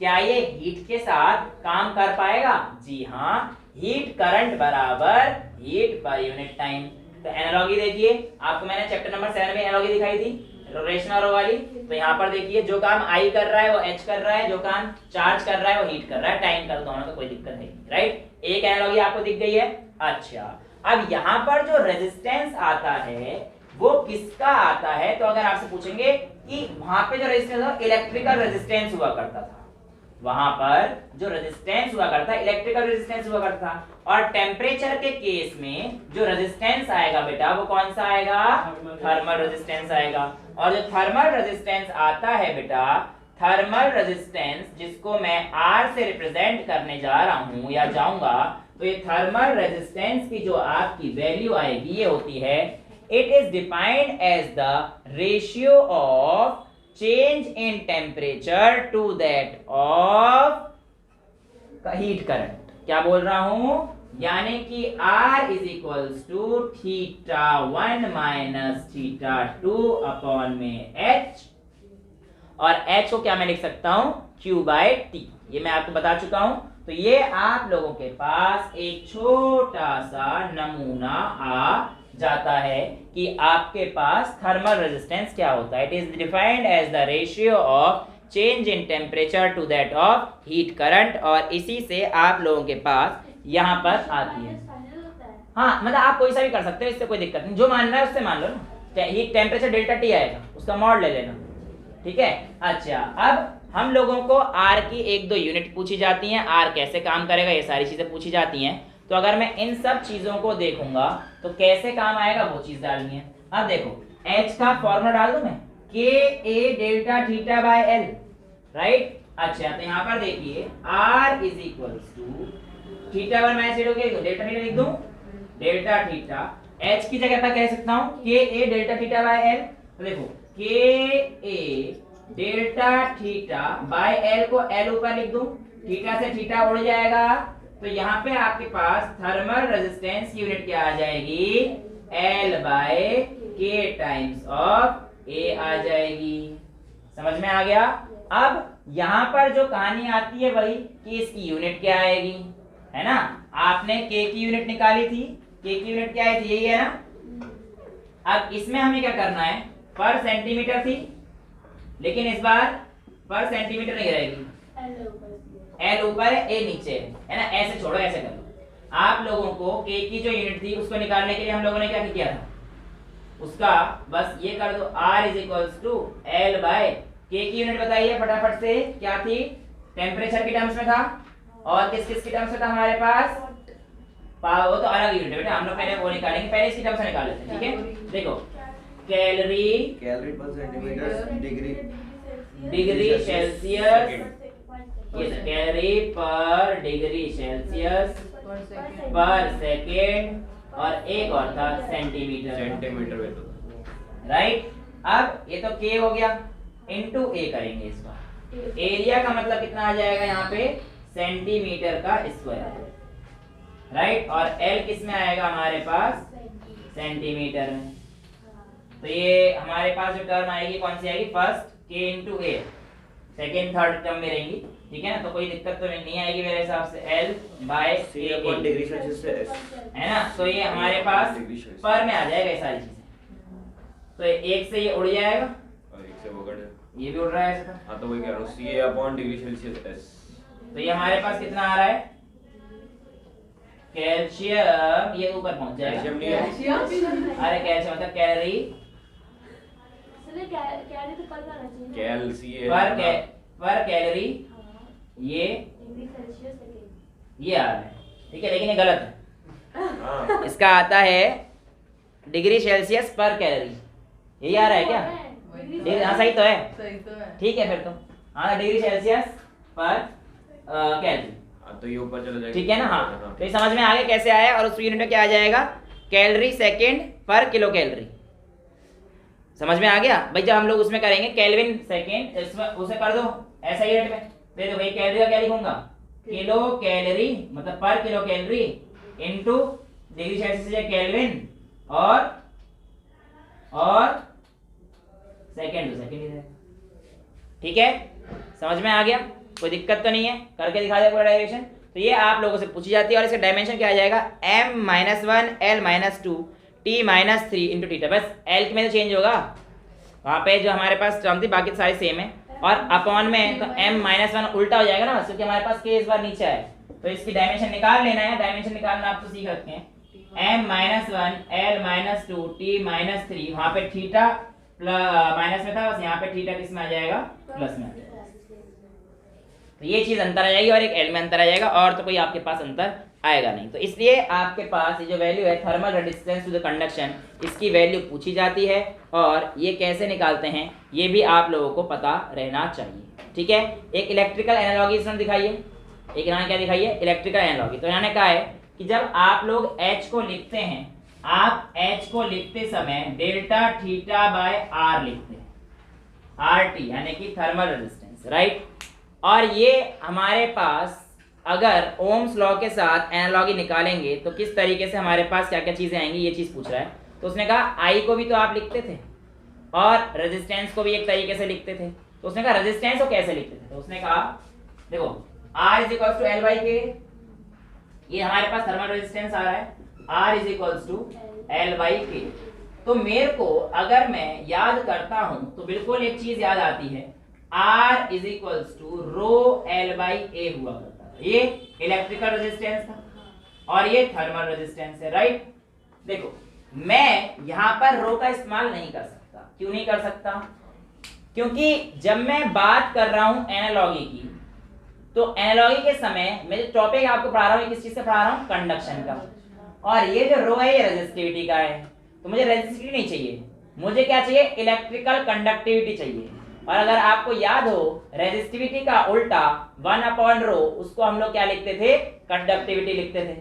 क्या ये हीट के साथ काम कर पाएगा? जी हाँ, हीट करंट बराबर हीट पर यूनिट टाइम। तो एनालॉजी देखिए, आपको मैंने चैप्टर नंबर 7 में एनालॉजी दिखाई थी रोटेशनल रो वाली। तो यहाँ पर देखिए, जो काम I कर रहा है वो H कर रहा है, जो काम चार्ज कर रहा है वो हीट कर रहा है। टाइम कर दोनों तो कोई दिक्कत नहीं, राइट? एक एनालॉजी आपको दिख गई है। अच्छा, अब यहाँ पर जो रेजिस्टेंस आता है वो किसका आता है? तो अगर आपसे पूछेंगे कि वहां पे जो रेजिस्टेंस था इलेक्ट्रिकल रेजिस्टेंस हुआ करता था, वहां पर जो रेजिस्टेंस हुआ करता है इलेक्ट्रिकल रेजिस्टेंस हुआ करता था। और टेम्परेचर के केस में जो रेजिस्टेंस आएगा बेटा वो कौन सा आएगा? थर्मल रेजिस्टेंस आएगा। और जो थर्मल रेजिस्टेंस आता है बेटा, थर्मल रेजिस्टेंस जिसको मैं R से रिप्रेजेंट करने जा रहा हूं या जाऊंगा, तो ये थर्मल रेजिस्टेंस की जो आपकी वैल्यू आएगी ये होती है, it is defined as the ratio of change in temperature to that of heat current. क्या बोल रहा हूं? यानी कि R = θ1 - θ2 अपॉन में H, और H को क्या मैं लिख सकता हूं? Q/T। ये मैं आपको बता चुका हूं। तो ये आप लोगों के पास एक छोटा सा नमूना आ जाता है कि आपके पास थर्मल रेजिस्टेंस क्या होता है। It is defined as the ratio of change in temperature to that of heat current, और इसी से आप लोगों के पास यहाँ पर आती है। हाँ, मतलब आप कोई सा भी कर सकते हो, इससे कोई दिक्कत नहीं, जो मानना है उससे मान लो ना। हीट टेम्परेचर डेल्टा T आएगा, उसका मॉड ले लेना, ठीक है? अच्छा, अब हम लोगों को R की एक दो यूनिट पूछी जाती हैं, R कैसे काम करेगा ये सारी चीजें पूछी जाती हैं। तो अगर मैं इन सब चीजों को देखूंगा तो कैसे काम आएगा वो चीज डालनी है। अब देखो, H का फॉर्मूला डाल दूं मैं, KA delta theta by L, right? अच्छा तो यहाँ पर देखिए R is equals to theta one minus theta के डेल्टा थीटा लिख दूं, डेल्टा थीटा H की जगह पर कह सकता हूँ के ए डेल्टा थीटा बाय एल। तो देखो के ए डेल्टा थीटा बाय एल को एल ऊपर लिख दूं, थीटा से थीटा उड़ जाएगा, तो यहाँ पे आपके पास थर्मल रेजिस्टेंस की यूनिट क्या आ जाएगी, एल बाय के टाइम्स ऑफ ए आ जाएगी। समझ में आ गया। अब यहाँ पर जो कहानी आती है वही कि इसकी यूनिट क्या आएगी, है ना। आपने के की यूनिट निकाली थी, के की यूनिट क्या आई थी, यही है ना। अब इसमें हमें क्या करना है, पर सेंटीमीटर थी, लेकिन इस बार पर सेंटीमीटर नहीं रहेगी, एल ऊपर है ए नीचे है ना। ऐसे छोड़ो, ऐसे कर लो। आप लोगों को के की जो यूनिट थी उसको निकालने के लिए हम लोगों ने क्या किया था, उसका बस ये कर दो R is equals to L by K की यूनिट बताइए फटाफट से, क्या थी, टेम्परेचर की टर्म्स में था और किस किस की टर्म्स में था हमारे पास, वो तो अलग यूनिट है बेटा, हम लोग पहले वो निकालेंगे, पहले इसकी टर्म्स में निकाल लेते हैं, ठीक है। देखो कैलोरी पर सेंटीमीटर डिग्री सेल्सियस, ये calorie per degree Celsius per second और एक और था सेंटीमीटर में तो राइट। अब ये तो के हो गया, इनटू ए करेंगे इस बार, एरिया का मतलब कितना आ जाएगा यहाँ पे, सेंटीमीटर का स्क्वायर, राइट। और एल किस में आएगा हमारे पास, सेंटीमीटर में। तो ये हमारे पास जो टर्म आएगी कौन सी आएगी, फर्स्ट के इनटू ए, सेकेंड थर्ड टर्म में रहेंगी, ठीक है ना। तो कोई दिक्कत तो नहीं आएगी मेरे हिसाब से, एल बाय डिग्री सेल्सियस से एस, है ना। तो ये हमारे पास पर में आ जाएगा ये सारी चीजें, तो एक से ये उड़ जाएगा और एक से वो कट, ये भी उड़ रहा है ऐसे। हाँ तो वही कह रहा हूँ, सी अपॉन डिग्री सेल्सियस एस। तो ये हमारे पास कितना आ रहा है, कैल्शियम ये ऊपर पहुंच जाएगा, कैल्शियम नहीं है, अरे कैल्शियम मतलब कैलोरी कैल सी पर कैलोरी, ये आ रहा है, ठीक है, लेकिन ये गलत है। हाँ इसका आता है डिग्री सेल्सियस पर कैलोरी, यही आ रहा है क्या, हाँ सही तो है, ठीक है फिर तो हाँ डिग्री सेल्सियस पर कैलोरी, तो ये ऊपर चला जाएगा, ठीक है ना। हाँ तो ये समझ में आ गया कैसे आया, और उस यूनिट में क्या आ जाएगा, कैलोरी सेकेंड पर किलो कैलोरी। समझ में आ गया भाई। जब हम लोग उसमें करेंगे केल्विन सेकेंड, इसमें उसे कर दो ऐसा यूनिट में, दे दो भाई, कैलोरी का क्या लिखूंगा, किलो कैलोरी मतलब पर kilo calorie into degree Celsius से केल्विन और सेकेंड तो सेकेंड ही है, ठीक है। समझ में आ गया, कोई दिक्कत तो नहीं है, करके दिखा दे पूरा डायरेक्शन। तो ये आप लोगों से पूछी जाती है, और इसका डायमेंशन क्या आ जाएगा, m-1 l-2 t-3 into theta, बस l में तो चेंज होगा, वहाँ पे जो हमारे पास टर्म थी बाकी सारी सेम है, और अपॉन में तो m-1 उल्टा हो जाएगा ना, क्योंकि हमारे पास k इस बार नीचे है, तो इसकी डायमेंशन निकाल लेना है। डायमेंशन निकालना आप तो सीख रखते हैं, m-1 l-2 t-3, वहाँ पे थीटा माइनस में था, बस यहाँ पे थीटा किस में आ जाएगा, प्लस में आ जाएगा। तो ये चीज अंतर आ जाएगी और एक एल में अंतर आ जाएगा, और तो कोई आपके पास अंतर आएगा नहीं। तो इसलिए आपके पास ये जो वैल्यू है thermal resistance to the conduction, इसकी वैल्यू पूछी जाती है, और ये कैसे निकालते हैं ये भी आप लोगों को पता रहना चाहिए, ठीक है। एक इलेक्ट्रिकल एनालॉजी इसमें दिखाइए, एक यहाँ क्या दिखाइए, इलेक्ट्रिकल एनालॉजी। तो यहाँ ने कहा है कि जब आप लोग H को लिखते हैं, आप H को लिखते समय डेल्टा थीटा बाय R लिखते हैं, RT यानी कि थर्मल रेजिस्टेंस, राइट। और ये हमारे पास अगर ओम्स लॉ के साथ एनालॉजी निकालेंगे तो किस तरीके से हमारे पास क्या क्या चीजें आएंगी, ये चीज पूछ रहा है। तो उसने कहा I को भी तो आप लिखते थे और रेजिस्टेंस को भी एक तरीके से लिखते थे, तो उसने कहा रेजिस्टेंस को कैसे लिखते थे। तो उसने कहा देखो R is equals to L by K, ये हमारे पास थर्मल रेजिस्टेंस आ रहा है, R is equals to L by K. तो मेरे को अगर मैं याद करता हूं तो बिल्कुल एक चीज याद आती है, R is equals to rho L by A हुआ करता था। ये इलेक्ट्रिकल रेजिस्टेंस था और ये थर्मल रेजिस्टेंस है, राइट। देखो मैं यहाँ पर रो का इस्तेमाल नहीं कर सकता, क्यों नहीं कर सकता, क्योंकि जब मैं बात कर रहा हूं एनालॉजी की, तो एनालॉजी के समय मैं जो टॉपिक आपको पढ़ा रहा हूँ किस चीज से पढ़ा रहा हूँ, कंडक्शन का, और ये जो रो है ये रेजिस्टिविटी का है। तो मुझे रेजिस्टिविटी नहीं चाहिए, मुझे क्या चाहिए, इलेक्ट्रिकल कंडक्टिविटी चाहिए। और अगर आपको याद हो रेजिस्टिविटी का उल्टा 1/ρ, उसको हम लोग क्या लिखते थे? कंडक्टिविटी लिखते थे,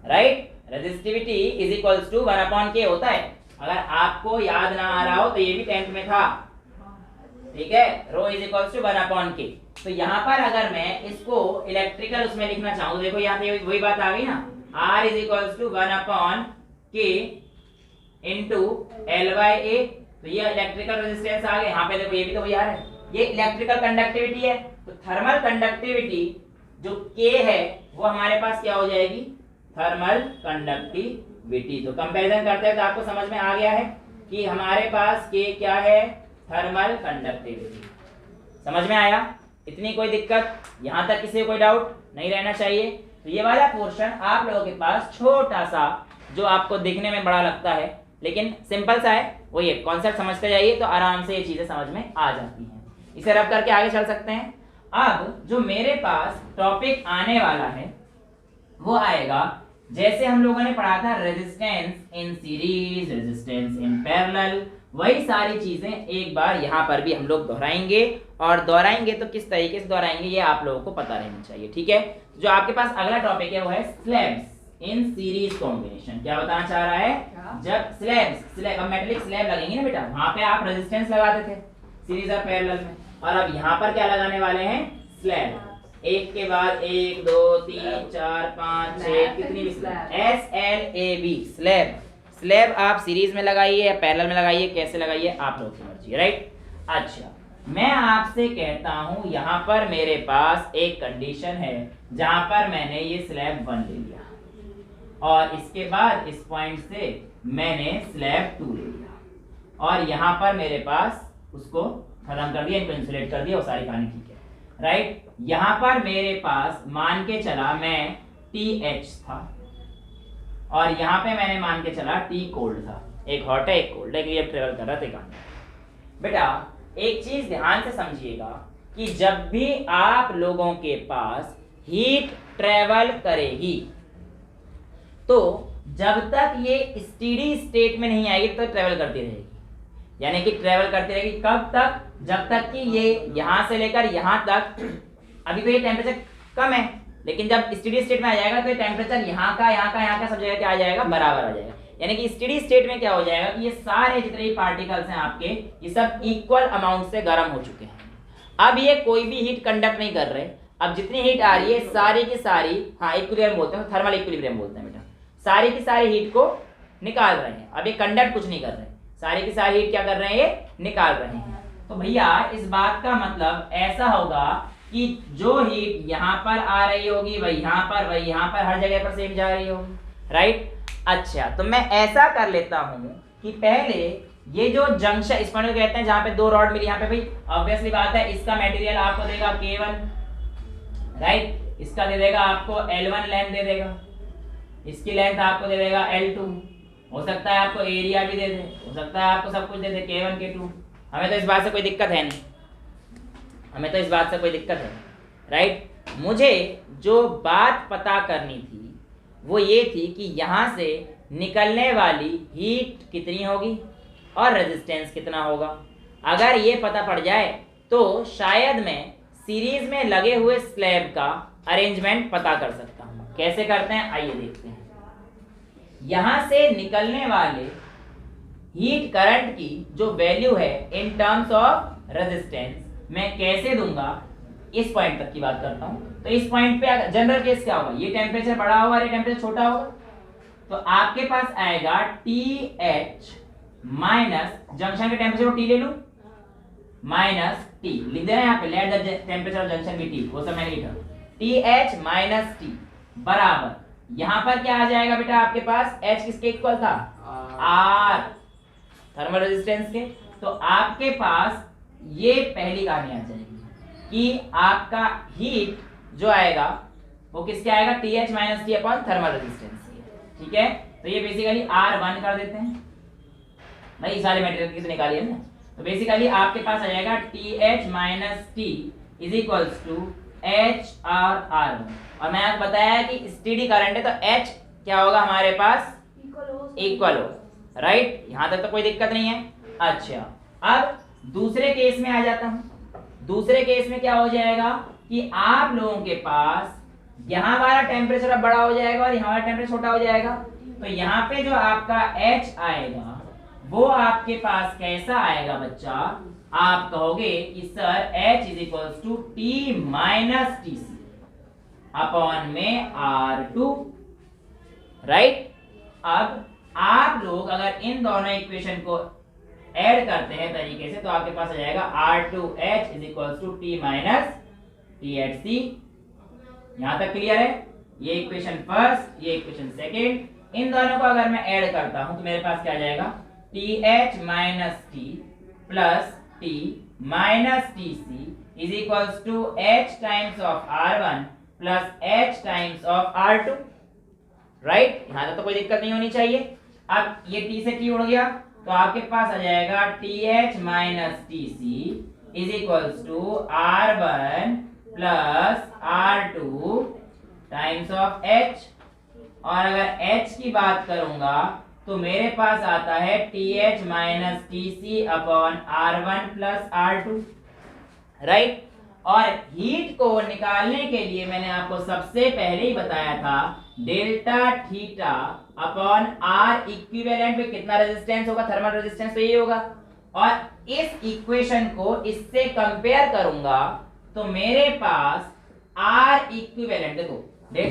right? Resistivity is equals to 1/k होता है। अगर आपको याद ना आ रहा हो तो ये भी 10th में था, ठीक है? ρ इज इक्वल्स टू 1/k। तो यहाँ पर अगर मैं इसको इलेक्ट्रिकल उसमें लिखना चाहूँ, देखो यहाँ पे वही बात आ गई ना, R is equals to 1/k into L/A। तो ये इलेक्ट्रिकल रेजिस्टेंस आ गया। यहाँ पे देखो ये भी तो वही आ रहा है, ये इलेक्ट्रिकल कंडक्टिविटी है। तो थर्मल कंडक्टिविटी जो K है वो हमारे पास क्या हो जाएगी? Thermal conductivity. तो कंपैरिजन करते हैं तो आपको समझ में आ गया है कि हमारे पास K क्या है? Thermal conductivity. समझ में आया? इतनी कोई दिक्कत? यहाँ तक किसी को कोई डाउट नहीं रहना चाहिए। तो ये वाला पोर्शन आप लोगों के पास छोटा सा, जो आपको दिखने में बड़ा लगता है लेकिन सिंपल सा है, वो ये कॉन्सेप्ट समझते जाइए तो आराम से ये चीजें समझ में आ जाती हैं। इसे रब करके आगे चल सकते हैं। अब जो मेरे पास टॉपिक आने वाला है वो आएगा, जैसे हम लोगों ने पढ़ा था resistance in series, resistance in parallel, वही सारी चीजें एक बार यहाँ पर भी हम लोग दोहराएंगे। और दोहराएंगे तो किस तरीके से दोहराएंगे ये आप लोगों को पता रहना चाहिए, ठीक है? जो आपके पास अगला टॉपिक है वो है स्लैब्स इन सीरीज कॉम्बिनेशन। क्या बताना चाह रहा है? जब स्लैब मेटेलिक स्लैब लगेंगे ना बेटा, वहां पे आप रेजिस्टेंस लगाते थे सीरीज और पैरेलल में, और अब यहाँ पर क्या लगाने वाले हैं? स्लैब। एक के बाद 1 2 3 4 5 6 कितनी भी SLAB स्लैब। स्लैब आप सीरीज में लगाइए या पैरेलल में लगाइए, कैसे लगाइए आप लोग की मर्जी है, राइट? अच्छा, मैं आपसे कहता हूं यहाँ पर मेरे पास एक कंडीशन है जहां पर मैंने ये स्लैब 1 ले लिया और इसके बाद इस पॉइंट से मैंने स्लैब 2 ले लिया और यहाँ पर मेरे पास उसको खत्म कर दिया, इनको इंसुलेट कर दिया, वो सारी कहानी ठीक है, राइट? यहाँ पर मेरे पास मान के चला मैं TH था और यहाँ पे मैंने मान के चला T कोल्ड था। एक हॉट है एक कोल्ड है, ये ट्रेवल कर रहा था। बेटा एक चीज ध्यान से समझिएगा कि जब भी आप लोगों के पास हीट ट्रेवल करेगी तो जब तक ये स्टेडी स्टेट में नहीं आएगी तो ट्रेवल करती रहेगी। यानी कि ट्रेवल करती रहेगी कब तक? जब तक कि ये यहां से लेकर यहां तक, अभी तो ये टेम्परेचर कम है लेकिन जब स्टेडी स्टेट में आ जाएगा तो ये टेम्परेचर यहाँ का सब जगह क्या आ जाएगा? बराबर आ जाएगा। यानी कि स्टेडी स्टेट में क्या हो जाएगा कि ये सारे जितने भी पार्टिकल्स हैं आपके, ये सब इक्वल अमाउंट से गर्म हो चुके हैं। अब ये कोई भी हीट कंडक्ट नहीं कर रहे। अब जितनी हीट आ रही है सारी की सारी, हाँ इक्विलिब्रियम बोलते हैं, थर्मल इक्विलिब्रियम बोलते हैं बेटा, सारी की सारी हीट को निकाल रहे हैं। अब ये कंडक्ट कुछ नहीं कर रहे, सारी की सारी हीट क्या कर रहे हैं? ये निकाल रहे हैं। तो भैया इस बात का मतलब ऐसा होगा कि जो हीट यहाँ पर आ रही होगी वही यहाँ पर, हर जगह पर सेम जा रही होगी, राइट? अच्छा, तो मैं ऐसा कर लेता हूँ कि पहले ये जो जंक्शन, इस पॉइंट को कहते हैं जहाँ पे 2 रॉड मिली, यहाँ पे भाई ऑब्वियसली बात है इसका मटेरियल आपको देगा K1, राइट? इसका दे देगा आपको L1 लेंथ दे देगा, इसकी लेंथ आपको दे देगा L2, हो सकता है आपको एरिया भी दे दे, हो सकता है आपको सब कुछ दे दे K1 K2। हमें तो इस बात से कोई दिक्कत है नहीं, हमें तो इस बात से कोई दिक्कत है, राइट? मुझे जो बात पता करनी थी वो ये थी कि यहाँ से निकलने वाली हीट कितनी होगी और रेजिस्टेंस कितना होगा। अगर ये पता पड़ जाए तो शायद मैं सीरीज में लगे हुए स्लैब का अरेंजमेंट पता कर सकता हूँ। कैसे करते हैं आइए देखते हैं। यहाँ से निकलने वाले हीट करंट की जो वैल्यू है इन टर्म्स ऑफ रेजिस्टेंस मैं कैसे दूंगा, इस पॉइंट तक की बात करता हूं। तो इस पॉइंट पे जनरल केस क्या होगा? ये टेम्परेचर बड़ा होगा, ये टेम्परेचर छोटा होगा, तो आपके पास आएगा TH माइनस जंक्शन के टेम्परेचर को T ले लूं माइनस T लिख देना यहाँ पे, let the temperature of junction be T, वो सब मैंने लिखा, TH माइनस T बराबर यहाँ पर क्या आ जाएगा बेटा आपके पास? H किसके इक्वल था? R थर्मल रेजिस्टेंस के। तो आपके पास ये पहली कहानी आ जाएगी कि आपका हीट जो आएगा वो किसके आएगा? TH minus T upon thermal resistance, ठीक है? तो ये बेसिकली R1 कर देते हैं भाई, इस वाले मटेरियल की तो निकालिए ना। तो बेसिकली आपके पास आ जाएगा TH minus T is equals to HR1। और मैं आपको बताया कि स्टेडी करंट है तो H क्या होगा हमारे पास? इक्वल हो, राइट? यहां तक तो कोई दिक्कत नहीं है। अच्छा, अब दूसरे केस में आ जाता हूं। दूसरे केस में क्या हो जाएगा कि आप लोगों के पास यहाँ वाला टेम्परेचर अब बड़ा हो जाएगा और यहाँ वाला टेम्परेचर छोटा हो जाएगा। तो यहाँ पे जो आपका H आएगा वो आपके पास कैसा आएगा बच्चा, आप कहोगे कि sir H is equals to T minus T C upon में R2, राइट। अब आप लोग अगर इन दोनों इक्वेशन को ऐड करते हैं तरीके से तो आपके पास आ जाएगा R2H is equals to T minus THC। यहां तक क्लियर है? ये इक्वेशन फर्स्ट, ये इक्वेशन सेकंड, इन दोनों को अगर मैं ऐड करता हूं तो मेरे पास क्या आ जाएगा, TH minus T plus T minus TC is equals to H times of R1 plus H times of R2, right. यहां तक तो कोई दिक्कत नहीं होनी चाहिए। अब ये T से T उड़ गया तो आपके पास आ जाएगा TH minus TC is equals to R1 plus R2 times of H। और अगर H की बात करूंगा तो मेरे पास आता है TH minus TC upon R1 plus R2, right. और हीट को निकालने के लिए मैंने आपको सबसे पहले ही बताया था delta theta upon R equivalent में कितना रेजिस्टेंस होगा, थर्मल रेजिस्टेंस तो ये होगा। और इस इक्वेशन को इससे कंपेयर करूंगा तो मेरे पास आर इक्विवेलेंट, देखो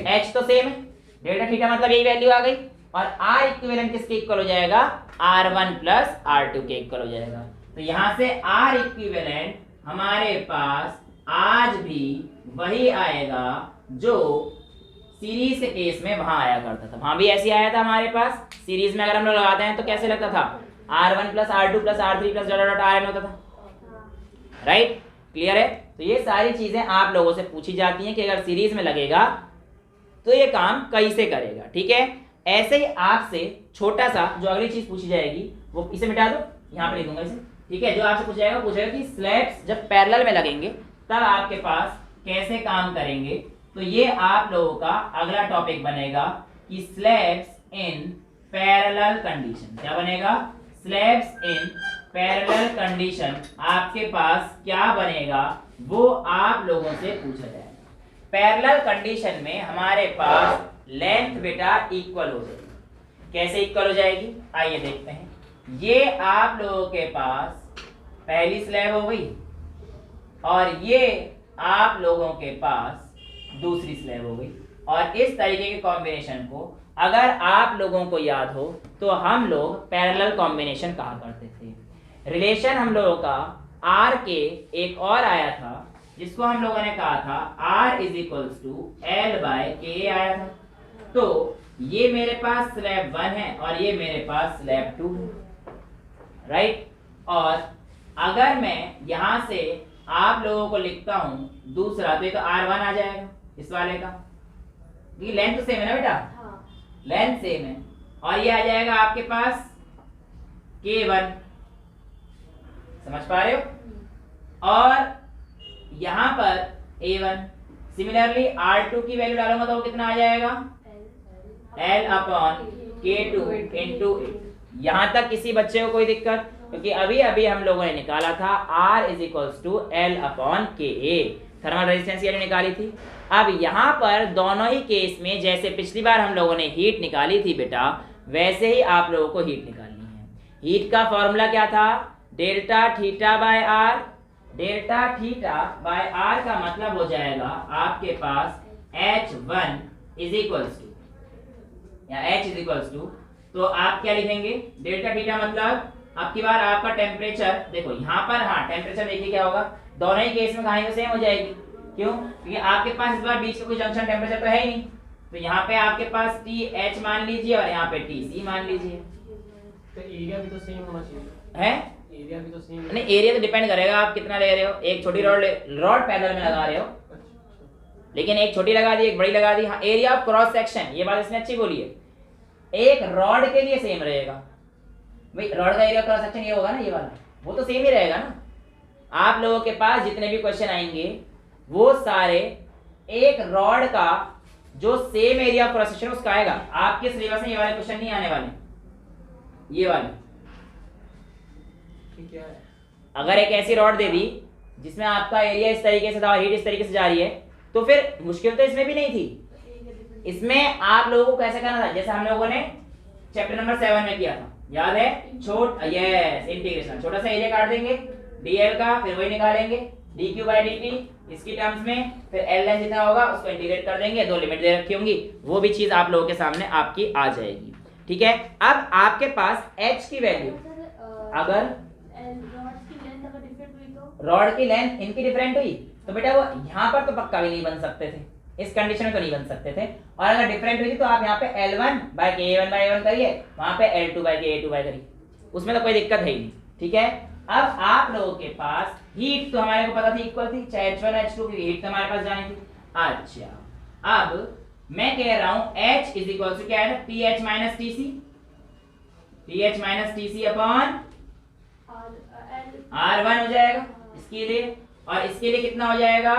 एच तो सेम है, डेल्टा थीटा मतलब यही वैल्यू आ गई, और आर इक्विवेलेंट किसके इक्वल हो जाएगा, R1 प्लस R2 के इक्वल हो जाएगा। तो यहां से आर इक्विवेलेंट हमारे पास आज भी वही आएगा जो सीरीज के केस में वहां आया करता था। वहां भी ऐसे आया था हमारे पास। सीरीज में अगर हम लोग लगाते हैं तो कैसे लगता था, R1 plus R2 plus R3 plus dot dot Rn होता था, राइट। क्लियर है? तो ये सारी चीजें आप लोगों से पूछी जाती हैं कि अगर सीरीज में लगेगा तो ये काम कैसे करेगा, ठीक है। ऐसे ही आपसे छोटा सा जो अगली चीज पूछी जाएगी वो इसे मिटा दो, यहाँ पे लिख दूंगा इसे, ठीक है। जो आपसे पूछा जाएगा पूछेगा कि स्लैब्स जब पैरेलल में लगेंगे तब आपके पास कैसे काम करेंगे। तो ये आप लोगों का अगला टॉपिक बनेगा कि स्लैब्स इन पैरेलल कंडीशन। क्या बनेगा, स्लैब्स इन पैरेलल कंडीशन आपके पास क्या बनेगा वो आप लोगों से पूछा जाएगा। पैरेलल कंडीशन में हमारे पास लेंथ बेटा इक्वल हो जाएगी। कैसे इक्वल हो जाएगी, आइए देखते हैं। ये आप लोगों के पास पहली स्लैब हो गई और ये आप लोगों के पास दूसरी स्लैब हो गई, और इस तरीके के कॉम्बिनेशन को अगर आप लोगों को याद हो तो हम लोग पैरेलल कॉम्बिनेशन कहा करते थे। रिलेशन हम लोगों का आर के एक और आया था जिसको हम लोगों ने कहा था R is equals to L by K आया था। तो ये मेरे पास स्लैब 1 है और ये मेरे पास स्लैब 2 है, राइट। और अगर मैं यहां से आप लोगों को लिखता हूं दूसरा तो ये तो R1 आ जाएगा इस वाले का, ये लेंथ तो सेम है ना बेटा, लेंथ सेम है, और ये आ जाएगा आपके पास K1, समझ पा रहे हो। और यहां पर A1, सिमिलरली R2 की वैल्यू डालूंगा तो वो कितना आ जाएगा, L अपॉन K2 इंटू 8। यहां तक किसी बच्चे को कोई दिक्कत, क्योंकि अभी अभी हम लोगों ने निकाला था R is equals to L upon KA, thermal resistance ये निकाली थी। अब यहाँ पर दोनों ही केस में जैसे पिछली बार हम लोगों ने हीट निकाली थी बेटा, वैसे ही आप लोगों को हीट निकालनी है। हीट का फॉर्मूला क्या था, delta theta by R. Delta theta by R का मतलब हो जाएगा आपके पास H1 इज इक्वल्स टू, या H इज इक्वल्स टू, तो आप क्या लिखेंगे, डेल्टा थीटा मतलब अब की बार आपका टेम्परेचर, देखो यहाँ पर, हाँ टेम्परेचर देखिए क्या होगा, दोनों ही केस में कहानी सेम हो जाएगी। क्यों, क्योंकि आपके पास इस बार बीच में कोई जंक्शन टेम्परेचर तो है ही नहीं, तो यहाँ पे आपके पास TH मान लीजिए और यहाँ पे TC मान लीजिए। तो एरिया भी तो सेम होना चाहिए है, एरिया भी तो सेम नहीं एरिया तो डिपेंड करेगा आप कितना ले रहे हो। एक छोटी रॉड पैरेलल में लगा रहे हो, लेकिन एक छोटी लगा दी एक बड़ी लगा दी। हाँ, एरिया ऑफ क्रॉस सेक्शन, ये बात इसने अच्छी बोली है, एक रॉड के लिए सेम रहेगा भाई। रॉड का एरिया क्रॉस सेक्शन ये होगा ना, ये वाला, वो तो सेम ही रहेगा ना। आप लोगों के पास जितने भी क्वेश्चन आएंगे वो सारे एक रॉड का जो same area of cross section उसका आएगा। आपके सिलेबस में ये वाले क्वेश्चन नहीं आने वाले, ये वाले ठीक है। अगर एक ऐसी रॉड दे दी जिसमें आपका एरिया इस तरीके से था और हीट इस तरीके से जा रही है, तो फिर मुश्किल तो इसमें भी नहीं थी। इसमें आप लोगों को कैसे करना था, जैसे हम लोगों ने चैप्टर नंबर 7 में किया था, याद है? Yes, integration. छोटा सा एरिया काट देंगे dl का, फिर वही निकालेंगे dq/dt इसकी टर्म्स में, फिर l जितना होगा उसको इंटीग्रेट कर देंगे, दो लिमिट दे रखी होंगी, वो भी चीज आप लोगों के सामने आपकी आ जाएगी। ठीक है, अब आपके पास h की वैल्यू, अगर रॉड की लेंथ इनकी डिफरेंट हुई तो बेटा वो यहाँ पर तो पक्का भी नहीं बन सकते थे, इस कंडीशन में तो नहीं बन सकते थे, और अगर डिफरेंट हुई थी तो आप यहाँ पे L1/KA1/A1 करिए, वहां पे L2/KA2 करिए, उसमें तो कोई दिक्कत है ही नहीं। ठीक है, अब आप लोगों के पास हीट तो हमारे को पता थी इक्वल थी, चाहे H1 H2 की हीट तो हमारे पास जानी थी। अच्छा, अब मैं कह रहा हूं H इज इक्वल टू क्या है ना, TH - TC अपॉन R1 हो जाएगा इसके लिए, और इसके लिए कितना हो जाएगा,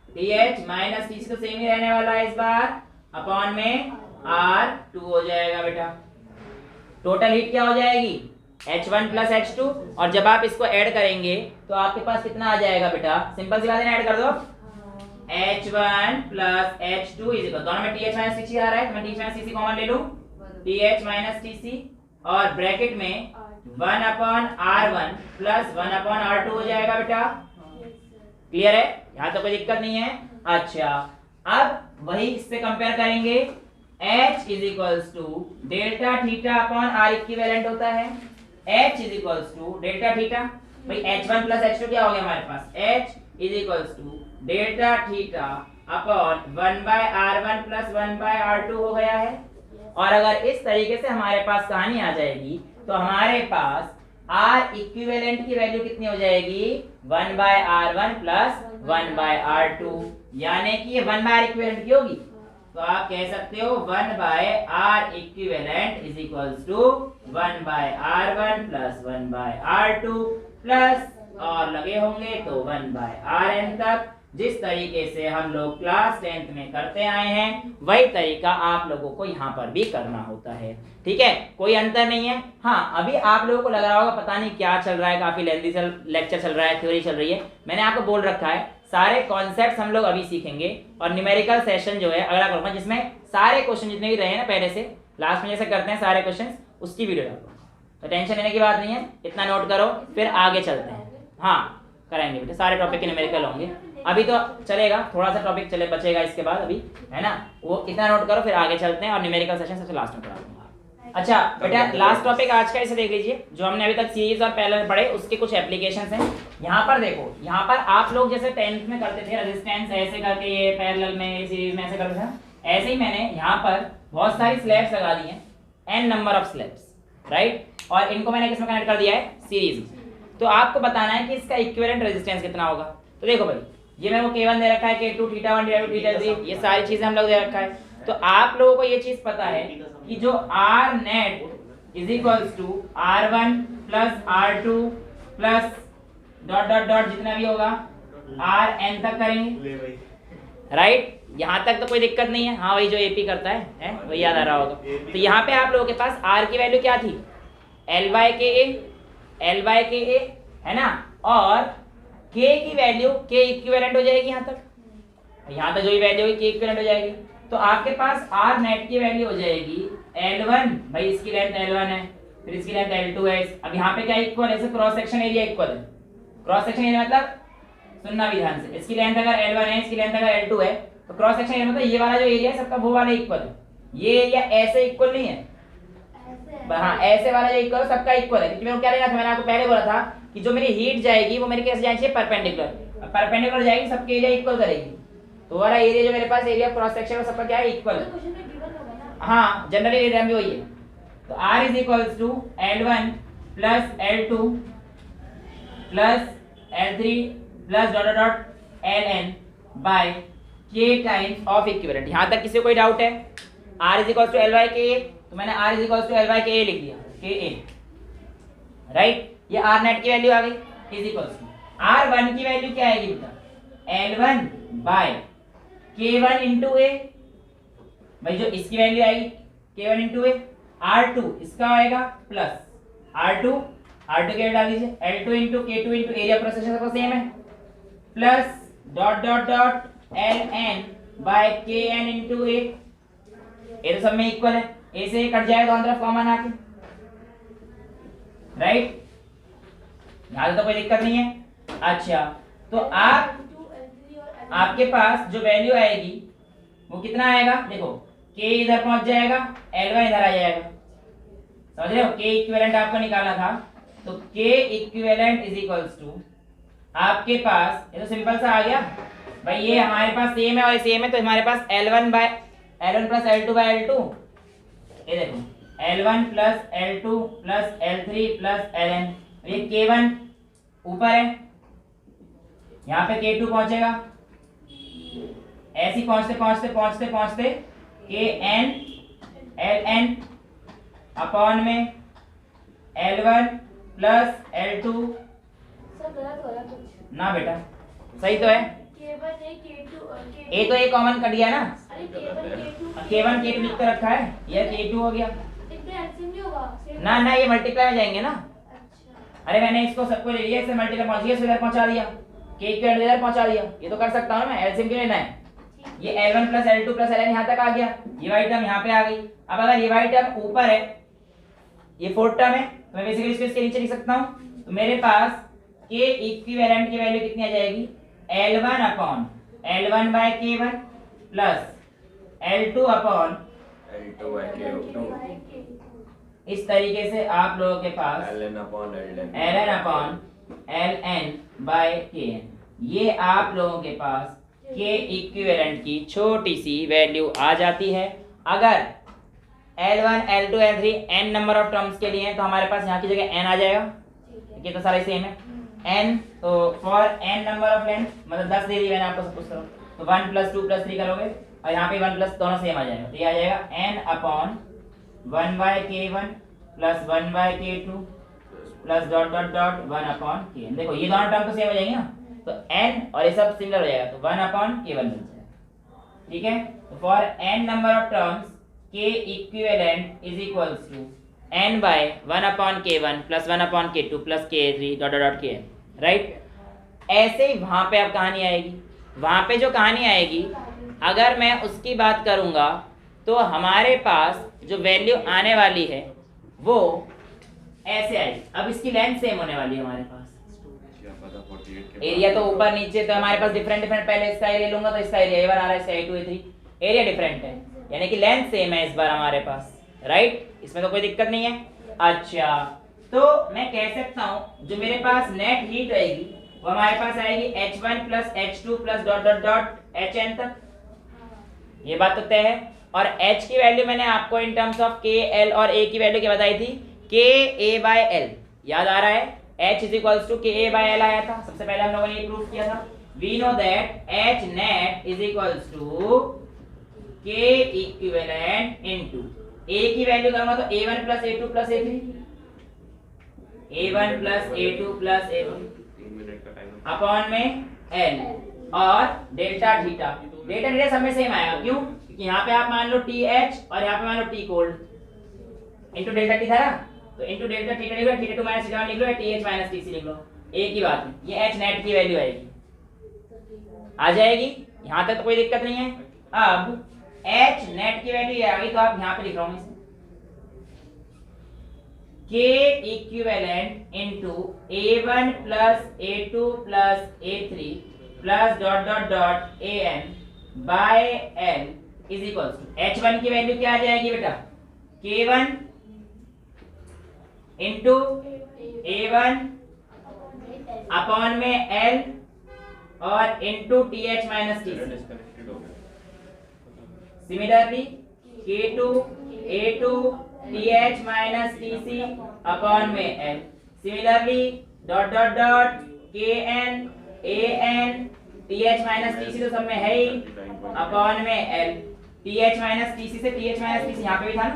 TH - TC तो सेम ही रहने वाला है इस बार, अपॉन में R2 हो जाएगा बेटा। टोटल हीट क्या हो जाएगी, H1 प्लस H2, और जब आप इसको ऐड करेंगे तो आपके पास कितना आ जाएगा बेटा, सिंपल सी बात है, ऐड कर दो, H1 plus H2 is equal, दोनों में TH - TC आ रहा है तो मैं TH - TC कॉमन ले लूं, TH - TC, और ब्रैकेट में 1/R1 प्लस 1/R2 हो जाएगा बेटा। क्लियर है, यहाँ तो कोई दिक्कत नहीं है। अच्छा, अब वही इससे कंपेयर करेंगे, H is equals to delta theta upon R equivalent होता है, H is equals to delta theta, भाई H1 प्लस H2 क्या हो गया हमारे पास, H is equals to delta theta upon 1/R1 plus 1/R2 हो गया है। और अगर इस तरीके से हमारे पास कहानी आ जाएगी तो हमारे पास R इक्विवेलेंट की वैल्यू कितनी हो जाएगी, 1/R1 प्लस 1/R2, यानी कि ये 1/R इक्विवेलेंट की होगी, तो आप कह सकते हो 1/R equivalent is equals to 1/R1 plus 1/R2 plus, और लगे होंगे तो 1/Rn तक। जिस तरीके से हम लोग क्लास 10th में करते आए हैं वही तरीका आप लोगों को यहाँ पर भी करना होता है। ठीक है, कोई अंतर नहीं है। हाँ, अभी आप लोगों को लग रहा होगा पता नहीं क्या चल रहा है, काफी लेंथी लेक्चर चल रहा है, थ्योरी चल रही है। मैंने आपको बोल रखा है सारे कॉन्सेप्ट्स हम लोग अभी सीखेंगे, और न्यूमेरिकल सेशन जो है अगला करूंगा, जिसमें सारे क्वेश्चन जितने भी रहे हैं ना पहले से, लास्ट में जैसे करते हैं सारे क्वेश्चन, उसकी वीडियो डालूंगा, तो टेंशन लेने की बात नहीं है, इतना नोट करो, फिर आगे चलते हैं। हाँ, कराएंगे बेटे, सारे टॉपिक के न्यूमेरिकल होंगे, अभी तो चलेगा, थोड़ा सा टॉपिक चले बचेगा इसके बाद अभी, है ना, वो इतना नोट करो, फिर आगे चलते हैं, और न्यूमेरिकल सेशन सबसे लास्ट में करा दूंगा। अच्छा बेटा, लास्ट टॉपिक आज का इसे देख लीजिए, जो हमने अभी तक सीरीज और पैरेलल पढ़े उसके कुछ एप्लीकेशंस हैं। यहाँ पर देखो, यहाँ पर आप लोग जैसे 10th में करते थे रेजिस्टेंस ऐसे करके, ये पैरेलल में सीरीज में ऐसे करते थे, ऐसे ही मैंने यहाँ पर बहुत सारी स्लैब्स लगा दी हैं, n number of slabs, right, और इनको मैंने किसमें कनेक्ट कर दिया है, सीरीज में। तो आपको बताना है कि इसका इक्विवेलेंट रेजिस्टेंस कितना होगा। तो देखो भाई, ये मेरे को K1 दे रखा है, K2 θ1 θ2 θ3, ये सारी चीजें हम लोग दे रखा है। तो आप लोगों को ये चीज पता है कि जो R net is equals to R1 plus R2 plus dot dot dot जितना भी होगा Rn तक करेंगे, राइट, यहाँ तक तो कोई दिक्कत नहीं है। हाँ, वही जो AP करता है वही याद आ रहा होगा। तो यहाँ पे आप लोगों के पास R की वैल्यू क्या थी, L/KA है ना, और K की वैल्यू K इक्विवेलेंट हो जाएगी यहाँ तक, यहाँ तक जो भी वैल्यू होगी K इक्विवेलेंट हो जाएगी। तो आपके पास R नेट की वैल्यू हो जाएगी L1, भाई इसकी लेंथ L1 है, फिर इसकी लेंथ L2 है। अब यहाँ पे क्या इक्वल है, क्रॉस सेक्शन एरिया इक्वल है। क्रॉस सेक्शन एरिया मतलब सुनना भी ध्यान से, इसकी लेंथ अगर L1 है, इसकी लेंथ अगर L2 है, तो क्रॉस सेक्शन एरिया मतलब ये वाला जो एरिया है सबका वो वाला इक्वल है। ये एरिया ऐसे इक्वल नहीं है, हाँ ऐसे वाला जो इक्वल सबका इक्वल है। क्योंकि मेरे को क्या लेना था, मैंने आपको पहले बोला था कि जो मेरी हीट जाएगी वो मेरे कैसे जानी चाहिए, परपेंडिकुलर। परपेंडिकुलर जाएगी, सबके एरिया इक्वल करेगी, तो वाला एरिया जो मेरे पास एरिया क्रॉस सेक्शन में सबका क्या है, इक्वल है। हाँ, जनरली एरिया भी वही है। तो R is equals to L1 plus L2 plus L3 plus dot dot Ln by K times of equivalent. यहाँ तक किसी को कोई डाउट है? R is equals to L/KA, तो मैंने R is equals to L/KA लिख दिया, KA, राइट। ये R नेट की वैल्यू आ गई इज इक्वल्स टू R1 की वैल्यू क्या आएगी बेटा, L1 by K1 into A, भाई जो इसकी वैल्यू आएगी K1 इंटू A, R2 इसका आएगा प्लस R2 R2 के डाल दीजिए, L2 into K2 into area process सबका सेम है, plus dot dot dot Ln by Kn into A, ये तो सब में इक्वल है, A से कट जाएगा दोनों तरफ कॉमन आके, राइट, यहाँ तो कोई दिक्कत नहीं है। अच्छा, तो आपके पास जो वैल्यू आएगी वो कितना आएगा, देखो K इधर पहुंच जाएगा, L1 इधर आ जाएगा, समझ रहे हो, K इक्विवेलेंट आपको निकालना था, तो K equivalent is equals to आपके पास, ये तो सिंपल सा आ गया भाई, ये हमारे पास सेम है और सेम है, तो हमारे पास L1 plus L2 bye L2, ये देखो L1 plus L2 plus L3 plus Ln, ये K1 ऊपर है, यहाँ पे K2 पहुंचेगा, ऐसे पहुंचते पहुंचते पहुंचते पहुंचते Kn Ln अपॉन में L1 प्लस L2, ना बेटा सही तो है, ए तो ए कॉमन कट गया ना, K1 K2 लिख कर रखा है, यह K2 हो गया ना, ना ये मल्टीप्लाई में जाएंगे ना, अरे मैंने इसको सबको ले लिया, इससे मल्टीप्लाई पहुंच गया, इधर पहुंचा दिया, K को इधर पहुंचा दिया, ये तो कर सकता हूं मैं, एलसीएम क्यों लेना है, ये L1 plus L2 plus Ln यहाँ तक आ गया, ये वाली टर्म यहाँ पे आ गई, अब अगर ये वाली टर्म ऊपर है, ये फोर्थ टर्म है, तो मैं बेसिकली इसको इसके नीचे लिख सकता हूँ, तो मेरे पास K इक्विवेलेंट की वैल्यू कितनी आ जाएगी, L1 upon L1 by K1 plus L2 upon L2 by K2, इस तरीके से आप लोगों के पास Ln upon Ln by Kn, ये आप लोगों के पास K इक्विवेलेंट की छोटी सी वैल्यू आ जाती है। अगर L1 L2 L3 n number of terms के लिए है, तो हमारे पास यहाँ की जगह n आ जाएगा, ये तो सारे सेम है, n, तो for n number of length, मतलब 10 दे दी मैंने आपको सब कुछ करो, तो 1 प्लस 2 प्लस 3 करोगे, और यहाँ पे 1 प्लस दोनों सेम आ जाएगा, तो ये आ जाएगा n upon 1 by K1 plus 1 by K2 plus dot dot dot 1 upon Kn, देखो ये दोनों टर्म तो सेम हो जाएंगे ना, तो n और ये सब सिमिलर हो जाएगा, तो 1 अपॉन K1 मिल जाएगा, ठीक है, तो for n number of terms K equivalent is equals to n by 1 upon K1 plus 1 upon K2 plus K3 dot dot dot Kn, right. ऐसे ही वहां पे अब कहानी आएगी, वहां पे जो कहानी आएगी अगर मैं उसकी बात करूंगा, तो हमारे पास जो वैल्यू आने वाली है वो ऐसे आएगी, अब इसकी लेंथ सेम होने वाली है हमारे पास, एरिया तो ऊपर नीचे, तो हमारे पास डिफरेंट डिफरेंट, पहले इसका एरिया लूंगा तो इसका एरिया A1 आ रहा है, इसका A2 A3, एरिया डिफरेंट है, यानी कि लेंथ सेम है इस बार हमारे पास, राइट, इसमें तो कोई दिक्कत नहीं है। अच्छा, तो मैं कह सकता हूं जो मेरे पास नेट हीट रहेगी वो हमारे पास आएगी H1 plus H2 plus dot dot dot Hn तक, ये बात तो तय है, और H की वैल्यू मैंने आपको in terms of K L और A की वैल्यू क्या बताई थी, K A बाय L, याद आ रहा है, H is equals to K A by L आया था, सबसे पहले हम लोगों ने ये प्रूव किया था, we know that H net is equals to K equivalent into A की वैल्यू करूंगा तो A1 plus A2 plus A3, A1 plus A2 plus A3 upon में L और डेल्टा थीटा, डेल्टा थीटा सब में सेम आएगा, क्यों, क्योंकि यहाँ पे आप मान लो TH और यहाँ पे मान लो T cold into delta T था ना, तो इनटू डेल्टा थीटा लिख लो, थीटा 2 माइनस थीटा 1 लिख लो, TH माइनस TC लिख लो, एक ही बात है, ये H नेट की वैल्यू आएगी, आ जाएगी, यहाँ तक तो कोई दिक्कत नहीं है। अब H नेट की वैल्यू ये आ गई, तो आप यहाँ पे लिख रहा हूँ इसे, K equivalent into A1 plus A2 plus A3 plus dot dot dot An by L is equals to H1 की वैल्यू क्या आ जाएगी बेटा, K1 इनटू A1 अपॉन में L और into TH minus TC, similarly K2 A2 TH minus TC upon में L, similarly dot dot dot KN AN TH minus TC तो सब में है ही, अपॉन में L, TH माइनस TC से TH माइनस TC यहाँ पे भी था ना,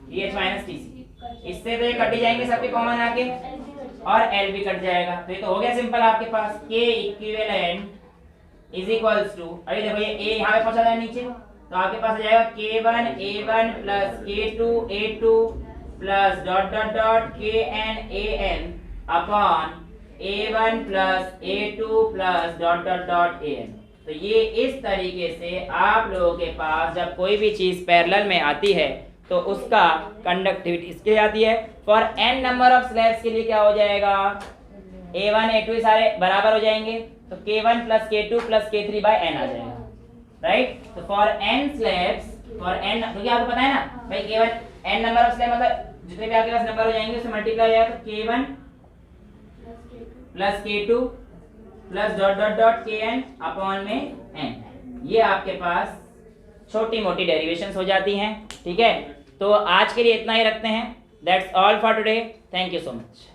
TH माइनस TC, इससे तो ये कट ही जाएंगे सबके कॉमन आके, और L भी कट जाएगा, तो ये तो हो गया सिंपल आपके पास, K equivalent is equals to, अभी देखो ये A यहाँ पे पहुंचा जाए नीचे, तो आपके पास आ जाएगा K1 A1 plus K2 A2 plus dot dot dot kn an upon a1 plus a2 plus dot dot dot an। तो ये इस तरीके से आप लोगों के पास जब कोई भी चीज पैरेलल में आती है तो उसका कंडक्टिविटी इसके आती है। For n number of slabs के लिए क्या हो जाएगा, a1 a2 सारे बराबर हो जाएंगे तो k1 plus k2 plus k3 by n आ जाएगा, राइट। तो for n slabs, for n, क्योंकि आपको पता है ना भाई k1 n number of slab मतलब जितने भी आपके पास नंबर हो जाएंगे उससे मल्टीप्लाई हो जाएगा तो k1 plus k2 plus dot dot dot kn upon में n। ये आपके पास छोटी मोटी डेरिवेशंस हो जाती हैं, ठीक है। तो आज के लिए इतना ही रखते हैं। That's all for today, thank you so much.